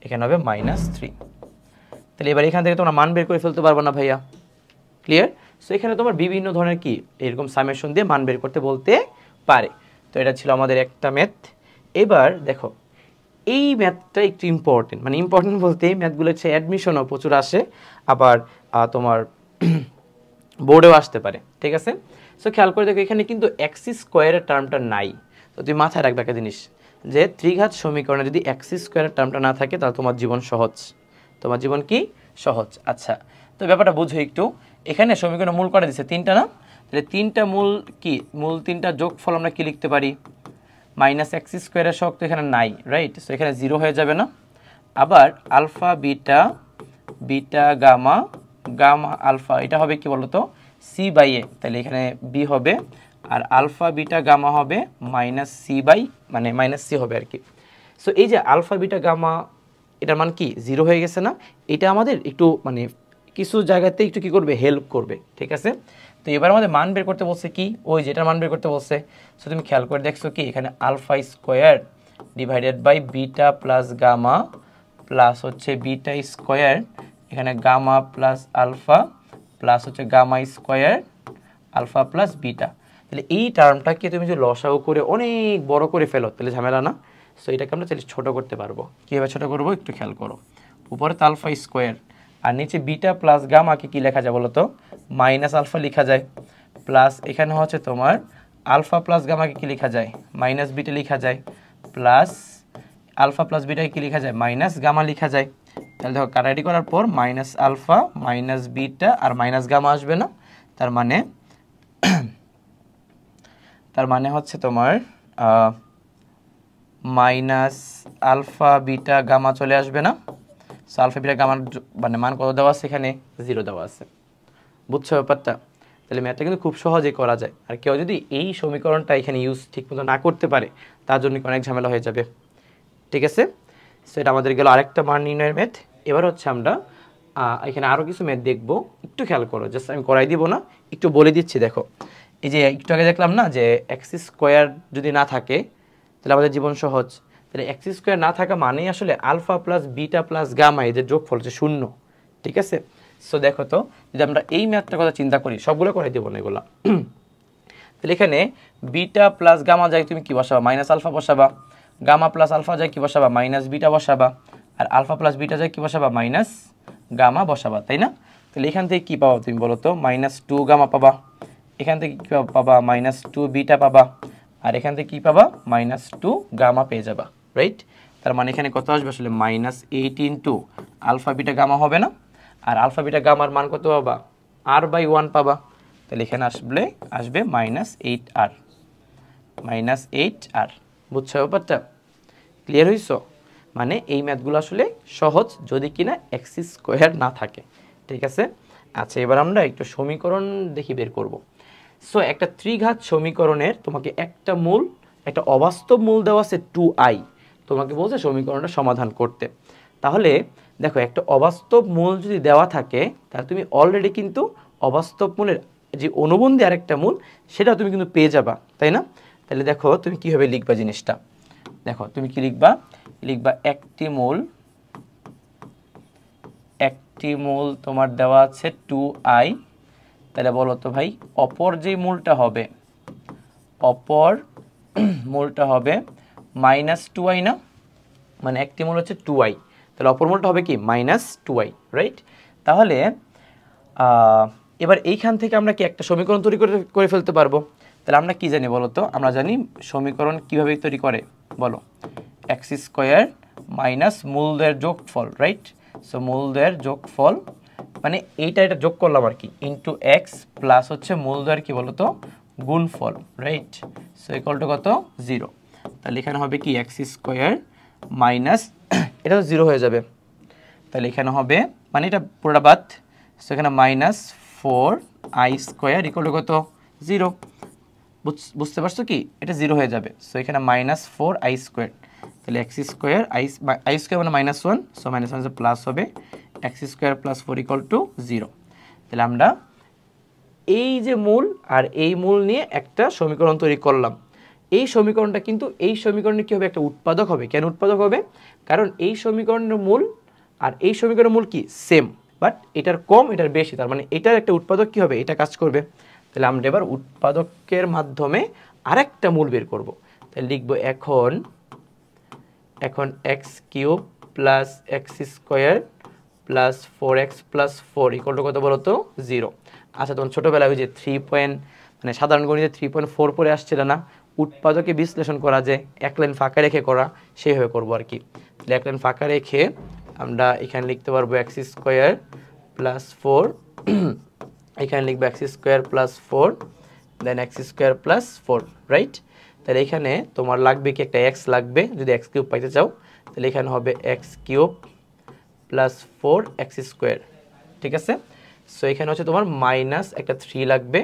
এখানে হবে -3। তাহলে এবার এখান থেকে তোমরা মান বের করে ফেলতে পারবে না ভাইয়া, ক্লিয়ার? সো এখানে তোমার বিভিন্ন ধরনের কি এরকম সামেশন দিয়ে মান বের করতে বলতে পারে। তো এটা ছিল আমাদের একটা ম্যাথ। এবার দেখো এই ম্যাথটা একটু ইম্পর্টেন্ট, মানে ইম্পর্টেন্ট বলতে এই ম্যাথগুলো হচ্ছে অ্যাডমিশনও প্রচুর আসে, আবার তোমার বোর্ডেও আসতে পারে। ঠিক আছে, সো খেয়াল করে দেখো এখানে কিন্তু এক্স স্কোয়ারের টার্মটা নাই। তো তুমি মাথায় রাখবে একটা জিনিস যে ত্রিঘাত সমীকরণে যদি এক্স স্কোয়ারের টার্মটা না থাকে তাহলে তোমার জীবন সহজ, তোমার জীবন কি সহজ। আচ্ছা, তো ব্যাপারটা বুঝো একটু। এখানে সমীকরণের মূল কটা দিচ্ছে 3টা না? তাহলে 3টা মূল কি মূল 3টা যোগফল আমরা কি লিখতে পারি? -x স্কোয়ারের সহগ তো এখানে নাই, রাইট? সো এখানে 0 হয়ে যাবে না? আবার alpha beta beta gamma gamma alpha এটা হবে কি বলতো c/a, তাহলে এখানে b হবে, আর আলফা বিটা গামা হবে -c হবে আর কি। সো এই যে আলফা বিটা গামা এটার মান কি 0 হয়ে গেছে না? এটা আমাদের একটু মানে কিছু জায়গাতে একটু কি করবে, হেল্প করবে। ঠিক আছে, তো এবার আমাদের মান বের করতে বলছে কি ওই যেটার মান বের করতে বলছে। সো তুমি খেয়াল করে দেখছো কি এখানে alpha square divided by beta plus gamma plus হচ্ছে বিটা স্কোয়ার, এখানে গামা প্লাস আলফা প্লাস হচ্ছে gamma square alpha plus beta. তাহলে এই টার্মটাকে তুমি যদি লসাগু করে অনেক বড় করে ফেলো তাহলে ঝামেলা না? সো এটাকে আমরা চাইলে ছোটো করতে পারবো। কীভাবে ছোটো করবো একটু খেয়াল করো, উপরে তো আলফা স্কোয়ার আর নিচে বিটা প্লাস গামাকে কী লেখা যায় বলো তো মাইনাস আলফা লেখা যায়, প্লাস এখানে হচ্ছে তোমার আলফা প্লাস গামাকে কী লেখা যায় মাইনাস বিটা লেখা যায়, প্লাস আলফা প্লাস বিটাকে কী লেখা যায় মাইনাস গামা লেখা যায়। তাহলে দেখো কাটাকাটি করার পর মাইনাস আলফা মাইনাস বিটা আর মাইনাস গামা আসবে না? তার মানে হচ্ছে তোমার মাইনাস আলফা বিটা গামা চলে আসবে না? সো আলফা বিটা গামার মানে মান কত দেওয়া আছে? এখানে 0 দেওয়া আছে। বুঝছো ব্যাপারটা? তাহলে ম্যাথটা কিন্তু খুব সহজেই করা যায়। আর কেউ যদি এই সমীকরণটা এখানে ইউজ ঠিকমতো না করতে পারে তার জন্য অনেক ঝামেলা হয়ে যাবে। ঠিক আছে, সো এটা আমাদের গেল আরেকটা মান নির্ণয়ের ম্যাথ। এবার হচ্ছে আমরা এখানে আরও কিছু ম্যাথ দেখবো, একটু খেয়াল করো, জাস্ট আমি করাই দিব না, একটু বলে দিচ্ছি। দেখো এই যে একটু আগে দেখলাম না যে এক্স স্কোয়ার যদি না থাকে তাহলে আমাদের জীবন সহজ। তাহলে এক্স স্কোয়ার না থাকা মানেই আসলে alpha plus beta plus gamma এদের যোগফল হচ্ছে 0। ঠিক আছে, সো দেখো তো যদি আমরা এই ম্যাথটার কথা চিন্তা করি, সবগুলো করাই দেবো না এগুলা। তাহলে এখানে বিটা প্লাস গামা যায় তুমি কি বসাবা? মাইনাস আলফা বসাবা। গামা প্লাস আলফা যায় কি বসাবা? মাইনাস বিটা বসাবা। আর আলফা প্লাস বিটা যায় কি বসাবা? মাইনাস গামা বসাবা, তাই না? তাহলে এখান থেকে কি পাবা তুমি বলো তো? -2 গামা পাবা। এখান থেকে কি পাবা? -2 বিটা পাবা। আর এখান থেকে কি পাবা? -2 গামা পেয়ে যাবা, রাইট? তার মানে এখানে কত আসবে আসলে? -8 ইন্টু আলফা বিটা গামা হবে না? আর আলফা বিটা গামার মান কত পাবা? r/1 পাবা। তাহলে এখানে আসবে -8r, -8r। বুঝছো ব্যাপারটা? ক্লিয়ার হইছো? মানে এই ম্যাথগুলো আসলে সহজ যদি কিনা এক্স স্কোয়ার না থাকে। ঠিক আছে, আচ্ছা এবার আমরা একটু সমীকরণ দেখি বের করব। সো একটা ত্রিঘাত সমীকরণের তোমাকে একটা মূল, একটা অবাস্তব মূল দেওয়া আছে 2i, তোমাকে বলছে সমীকরণটা সমাধান করতে। তাহলে দেখো একটা অবাস্তব মূল যদি দেওয়া থাকে তাহলে তুমি অলরেডি কিন্তু অবাস্তব মূলের যে অনুবন্ধী আরেকটা মূল সেটাও তুমি কিন্তু পেয়ে যাবা, তাই না? তাহলে দেখো তুমি কীভাবে লিখবা জিনিসটা। দেখো তুমি কি লিখবা? লিখবা একটি মূল তোমার দেওয়া আছে 2i। তাহলে বলো তো ভাই অপর যে মূলটা হবে, অপর মূলটা হবে -2i না? মানে একটি মূল হচ্ছে 2i, তাহলে অপর মূলটা হবে কি? -2i, right? তাহলে এবার এইখান থেকে আমরা কি একটা সমীকরণ তৈরি করে ফেলতে পারবো। তাহলে আমরা কি জানি বলো তো? আমরা জানি সমীকরণ কিভাবে তৈরি করে বলো? এক্স স্কোয়ার মাইনাস মূলদের যোগফল, রাইট? সো মূলদের যোগফল মানে এটা যোগ করলাম আর কি, ইন্টু এক্স প্লাস হচ্ছে মূলদের কি বলো তো? গুণফল, রাইট? সো ইকুয়াল টু কত? 0। তাহলে এখানে হবে কি? এক্স স্কোয়ার মাইনাস এটা তো 0 হয়ে যাবে। তাহলে এখানে হবে মানে এটা পুরোটা বাদ, সো এখানে -4i স্কোয়ার ইকুয়াল টু কত? 0। বুঝতে পারছো কি? এটা 0 হয়ে যাবে। সো এখানে -4i স্কোয়ার, তাহলে এক্স স্কোয়ার আই স্কোয়ার মানে -1, সো -1 প্লাস হবে x square plus 4 equal to 0। তাহলে আমরা এই যে মূল আর এই মূল নিয়ে একটা সমীকরণ তৈরি করলাম। এই সমীকরণটা কিন্তু এই সমীকরণে কী হবে? একটা উৎপাদক হবে। কেন উৎপাদক হবে? কারণ এই সমীকরণের মূল আর এই সমীকরণের মূল কি? সেম, বাট এটার কম এটার বেশি, তার মানে এটার একটা উৎপাদক কি হবে? এটা কাজ করবে। তাহলে আমরা এবার উৎপাদকের মাধ্যমে আরেকটা মূল বের করব। তাহলে লিখবো এখন x cube plus x square plus 4x plus 4 equal to কত বলো তো? 0। আচ্ছা তোমার ছোটোবেলায় ওই যে মানে সাধারণ গণিতে 3.4 পরে আসছিল না? উৎপাদকে বিশ্লেষণ করা যে এক লাইন ফাঁকা রেখে করা, সেইভাবে করবো আর কি। তাহলে এক লাইন ফাঁকা রেখে আমরা এখানে লিখতে পারবো এক্স স্কোয়ার প্লাস 4, এখানে লিখবো এক্স স্কোয়ার প্লাস 4, দেন এক্স স্কোয়ার প্লাস 4, রাইট? তাহলে এখানে তোমার লাগবে কি? একটা এক্স লাগবে যদি এক্স কিউব পাইতে চাও। তাহলে এখানে হবে x cube plus 4x square, ঠিক আছে? সো এখানে হচ্ছে তোমার মাইনাস একটা 3 লাগবে,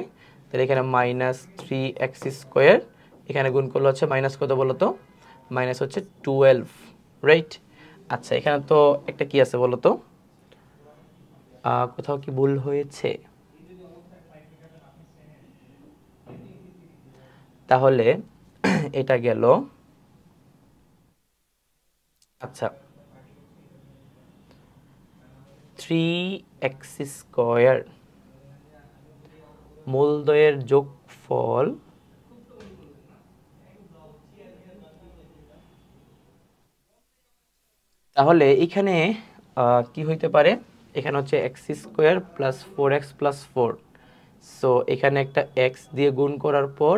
তাহলে এখানে -3x স্কোয়ার, এখানে গুণ করলে হচ্ছে মাইনাস কত বলো তো? মাইনাস হচ্ছে 12, রাইট? আচ্ছা এখানে তো একটা কি আছে বলো তো? কোথাও কি ভুল হয়েছে? তাহলে এটা গেল। আচ্ছা 3x স্কোয়ার মূলদ্বয়ের যোগফল তাহলে এখানে কি হইতে পারে? এখানে হচ্ছে x square plus 4x plus 4, so এখানে একটা এক্স দিয়ে গুণ করার পর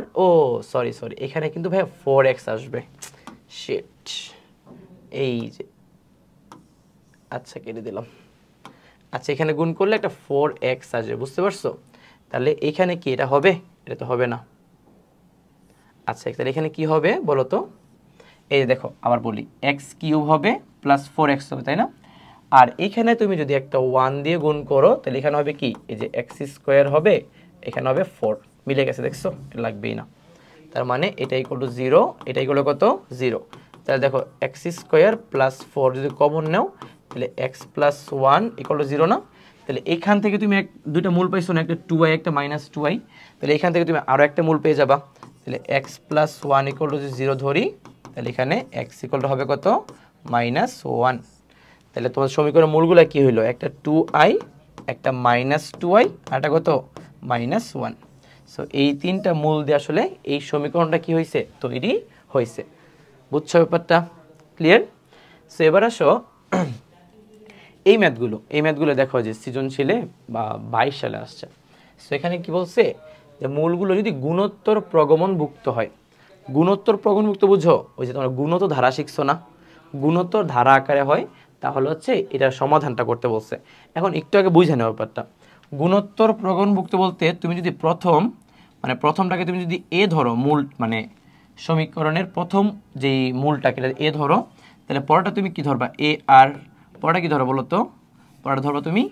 সরি এখানে কিন্তু ভাই 4x আসবে, শিট, এই যে আচ্ছা কেটে দিলাম। আচ্ছা এখানে গুণ করলে একটা 4x আসবে, বুঝতে পারছো? তাহলে এখানে কি এটা হবে? এটা তো হবে না। আচ্ছা তাহলে এখানে কি হবে বলো তো? এই দেখো আবার বলি, এক্স কিউব হবে প্লাস 4x হবে, তাই না? আর এখানে তুমি যদি একটা 1 দিয়ে গুণ করো তাহলে এখানে হবে কি, এই যে এক্স স্কোয়ার হবে, এখানে হবে 4, মিলে গেছে, দেখছো, এটা লাগবেই না। তার মানে এটা ইকুয়াল টু 0, এটা ইকুয়াল কত 0। তাহলে দেখো এক্স স্কোয়ার প্লাস 4 যদি কমন নাও তাহলে এক্স প্লাস 1 ইকুয়াল টু 0 না। তাহলে এখান থেকে তুমি দুইটা মূল পাইছো না, একটা 2i একটা -2i, তাহলে এখান থেকে তুমি আরও একটা মূল পেয়ে যাবা। তাহলে এক্স প্লাস 1 ইকুয়াল টু 0 ধরি, তাহলে এখানে এক্স ইকুয়াল টু হবে কত -1। তাহলে তোমার সমীকরণের মূলগুলো কি হইলো, একটা 2i, একটা -2i, আর একটা কত -1। সো এই তিনটা মূল দিয়ে আসলে এই সমীকরণটা কি হয়েছে, তৈরি হয়েছে। বুঝছো ব্যাপারটা, ক্লিয়ার? সো এবার আসো এই ম্যাথগুলো দেখো যে সৃজনশীলে বা 22 সালে আসছে। সো এখানে কি বলছে যে মূলগুলো যদি গুণোত্তর প্রগমনভুক্ত হয়, গুণোত্তর প্রগমনভুক্ত বুঝো, ওই যে তোমরা গুণোত্তর ধারা শিখছো না, গুণোত্তর ধারা আকারে হয়, তাহলে হচ্ছে এটার সমাধানটা করতে বলছে। এখন একটু আগে বুঝে নেওয়ার ব্যাপারটা, গুণোত্তর প্রগমনভুক্ত বলতে তুমি যদি প্রথমটাকে তুমি যদি এ ধরো, মূল মানে সমীকরণের প্রথম যেই মূলটাকে এ ধরো, তাহলে পরটা তুমি কি ধরবা, এ আর, পরটা কি ধরো বলো তো, পরটা ধরবা তুমি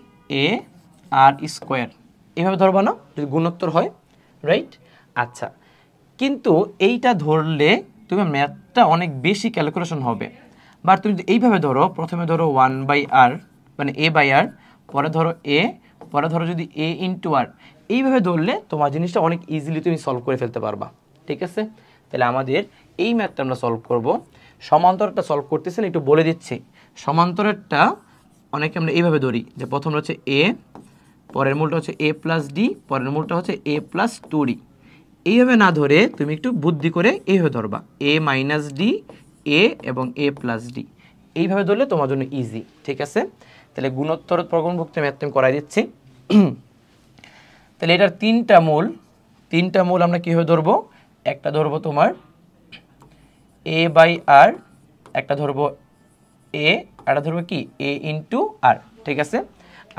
এ আর স্কোয়ার, এইভাবে ধরবা না যদি গুণোত্তর হয়, রাইট? আচ্ছা, কিন্তু এইটা ধরলে তুমি ম্যাথটা অনেক বেশি ক্যালকুলেশন হবে। বা তুমি যদি এইভাবে ধরো, প্রথমে ধরো 1/r মানে a/r, পরে ধরো a, পরে ধরো যদি a ইন্টু আর, এইভাবে ধরলে তোমার জিনিসটা অনেক ইজিলি তুমি সলভ করে ফেলতে পারবা। ঠিক আছে, তাহলে আমাদের এই ম্যাথটা আমরা সলভ করব। সমান্তরালটা সলভ করতেছেন একটু বলে দিচ্ছি। সমান্তরালটা অনেকে আমরা এইভাবে ধরি যে প্রথমটা হচ্ছে a, পরের মূলটা হচ্ছে a প্লাস ডি, পরের মূলটা হচ্ছে a প্লাস 2d। এইভাবে না ধরে তুমি একটু বুদ্ধি করে এইভাবে ধরবা, a মাইনাস ডি, a এবং a প্লাস ডি, এইভাবে ধরলে তোমার জন্য ইজি। ঠিক আছে, তাহলে গুণোত্তর প্রগমনভুক্ত ম্যাথ আমি করাই দিচ্ছি। তাহলে এটার তিনটা মূল আমরা কীভাবে ধরবো, একটা ধরবো তোমার a/r, একটা ধরবো a, একটা ধরবো কি a ইন্টু আর। ঠিক আছে,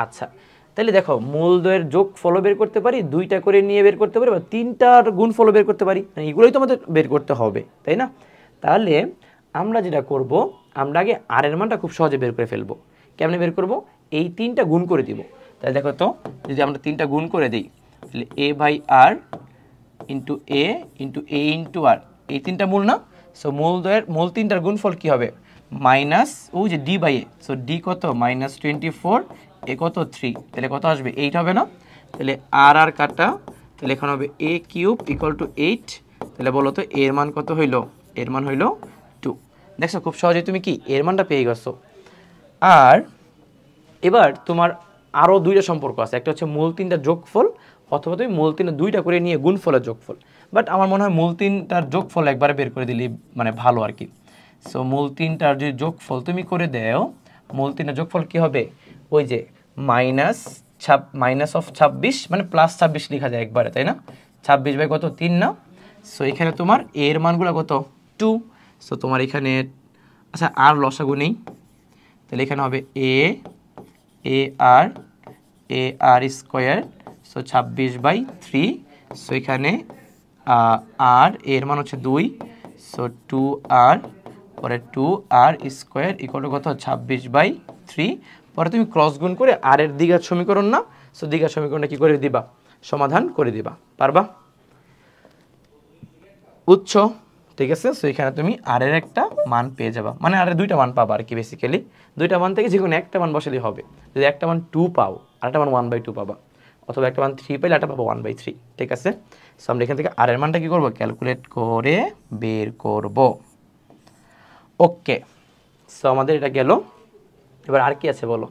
আচ্ছা, তাহলে দেখো মূলদ্বয়ের যোগফল বের করতে পারি, দুইটা করে নিয়ে বের করতে পারি, বা তিনটার গুণফল বের করতে পারি, এগুলোই তো আমাদের বের করতে হবে, তাই না? তাহলে আমরা যেটা করব, আমরা আগে আর এর মানটা খুব সহজে বের করে ফেলবো। কেমনে বের করব, এই তিনটা গুণ করে দিব। তাহলে দেখো তো, যদি আমরা তিনটা গুণ করে দিই, তাহলে a/r ইন্টু এ ইন্টু এ ইন্টু আর, এই তিনটা মূল না? সো মূল তিনটার গুণফল কি হবে, মাইনাস ওই যে d/a, সো d কত -24, এ কত 3, তাহলে কত আসবে 8 হবে না? তাহলে আর কাটা, তাহলে এখন হবে a কিউব ইকুয়াল টু 8। তাহলে বলো তো এর মান কত হইল, এর মান হইল 2। দেখছো খুব সহজেই তুমি কি এর মানটা পেয়ে গেছো। আর এবার তোমার আরও দুইটা সম্পর্ক আছে, একটা হচ্ছে মূল তিনটার যোগফল, অথবা তুমি মূল তিনটা দুইটা করে নিয়ে গুণফলের যোগফল। বাট আমার মনে হয় মূল তিনটার যোগফল একবারে বের করে দিলে মানে ভালো আর কি। সো মূল তিনটার যদি যোগফল তুমি করে দেও, মূল তিনটার যোগফল কি হবে, ওই যে -26 মানে +26 লেখা যায় একবারে, তাই না? 26 বাই কত 3 না? সো এখানে তোমার এর মানগুলো কত 2। সো তোমার এখানে আচ্ছা আর লসাগু নেই, তাহলে এখানে হবে আর স্কোয়ার, সো 26/3। সো এখানে আর এর মান হচ্ছে 2, সো 2r, পরে 2r স্কোয়ার ইকুয়াল টু কত 26/3। পরে তুমি ক্রস গুণ করে আর এর দ্বিঘাত সমীকরণ না, সো দ্বিঘাত সমীকরণটা কি করে দিবা, সমাধান করে দিবা, পারবা? বুঝছো? ঠিক আছে, সো এখানে তুমি আর এর একটা মান পেয়ে যাবা, মানে আর দুইটা মান পাবা আর কি, বেসিক্যালি দুইটা মান থেকে যে কোনো একটা মান বসালেই হবে। যদি একটা মান 2 পাও, আর একটা মান 1/2 পাবা, অথবা একটা মান 3 পাইলে একটা পাবো 1/3। ঠিক আছে, সো আমরা এখান থেকে আর এর মানটা কি করবো, ক্যালকুলেট করে বের করব। ওকে, সো আমাদের এটা গেল। এবার আর কি আছে বলো।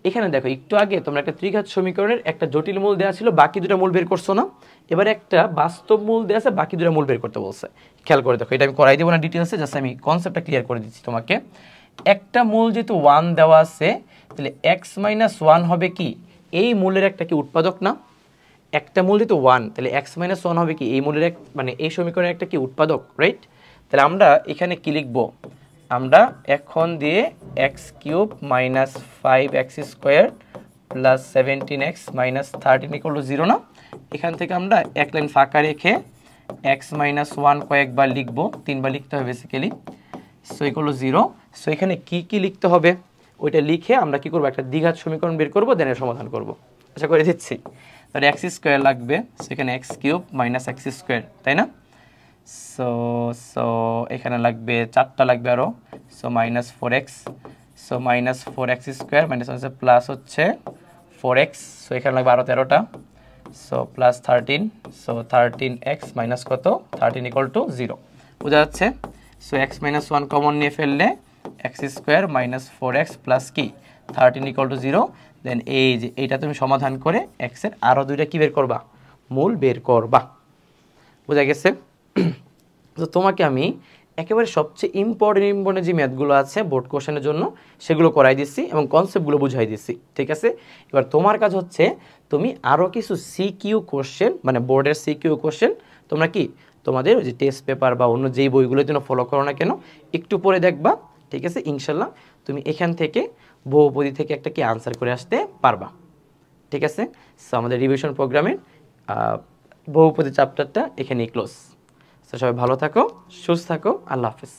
এখানে দেখো একটু আগে তোমরা একটা ত্রিঘাত সমীকরণের একটা জটিল মূল দেওয়া ছিল, বাকি দুটো মূল বের করছো না? এবার একটা বাস্তব মূল দেওয়া আছে, বাকি দুটো মূল বের করতে বলছে। খেয়াল করে দেখো, এটা আমি করাই দেবো না ডিটেলসে, জাস্ট আমি কনসেপ্টটা ক্লিয়ার করে দিচ্ছি তোমাকে। একটা মূল যেহেতু 1 দেওয়া আছে, তাহলে x - 1 হবে কি এই মূলের একটা কি উৎপাদক না? একটা মূল যেহেতু 1, তাহলে x - 1 হবে কি এই মূলের এক, মানে এই সমীকরণের একটা কি উৎপাদক, রাইট? তাহলে আমরা এখানে কি লিখবো, আমরা এখন দিয়ে x³ - 5x² প্লাস 17x - 13 = 0 না? এখান থেকে আমরা এক লাইন ফাঁকা রেখে x - 1 কয়েকবার লিখবো, 3বার লিখতে হবে basically. So equal to 0। So এখানে কি লিখতে হবে, ওইটা লিখে আমরা কি করব, একটা দ্বিঘাত সমীকরণ বের করব, দেন এর সমাধান করব। আশা করে দিচ্ছি। তাহলে এক্স স্কোয়ার লাগবে, সেখানে x cube minus x square, তাই না? সো সো এখানে লাগবে 4টা লাগবে আরও, so minus 4x, so minus 4x square minus হচ্ছে প্লাস হচ্ছে 4x, সো এখানে লাগবে আরও 13টা, so plus 13, so 13x minus কত 13 ইকুয়াল টু 0, বোঝা যাচ্ছে? সো এক্স মাইনাস 1 কমন নিয়ে ফেললে x square minus 4x plus কি 13 ইকুয়াল টু 0, দেন এই যে এইটা তুমি সমাধান করে এক্সের আরও দুইটা কি বের করবা, মূল বের করবা। বোঝা গেছে? তো তোমাকে আমি একেবারে সবচেয়ে ইম্পর্টেন্ট যে ম্যাথগুলো আছে বোর্ড কোশ্চেনের জন্য সেগুলো করাই দিচ্ছি এবং কনসেপ্টগুলো বুঝাই দিচ্ছি, ঠিক আছে? এবার তোমার কাজ হচ্ছে তুমি আরও কিছু সিকিউ কোশ্চেন, মানে বোর্ডের সিকিউ কোশ্চেন তোমরা কি তোমাদের ওই যে টেস্ট পেপার বা অন্য যেই বইগুলো যেন ফলো করো না কেন একটু পরে দেখবা, ঠিক আছে? ইনশাল্লাহ তুমি এখান থেকে বহুপদী থেকে একটা কি আনসার করে আসতে পারবা, ঠিক আছে? সো আমাদের রিভিশন প্রোগ্রামের বহুপদী চ্যাপ্টারটা এখানেই ক্লোজ। তো সবাই ভালো থাকো, সুস্থ থাকো, আল্লাহ হাফেজ।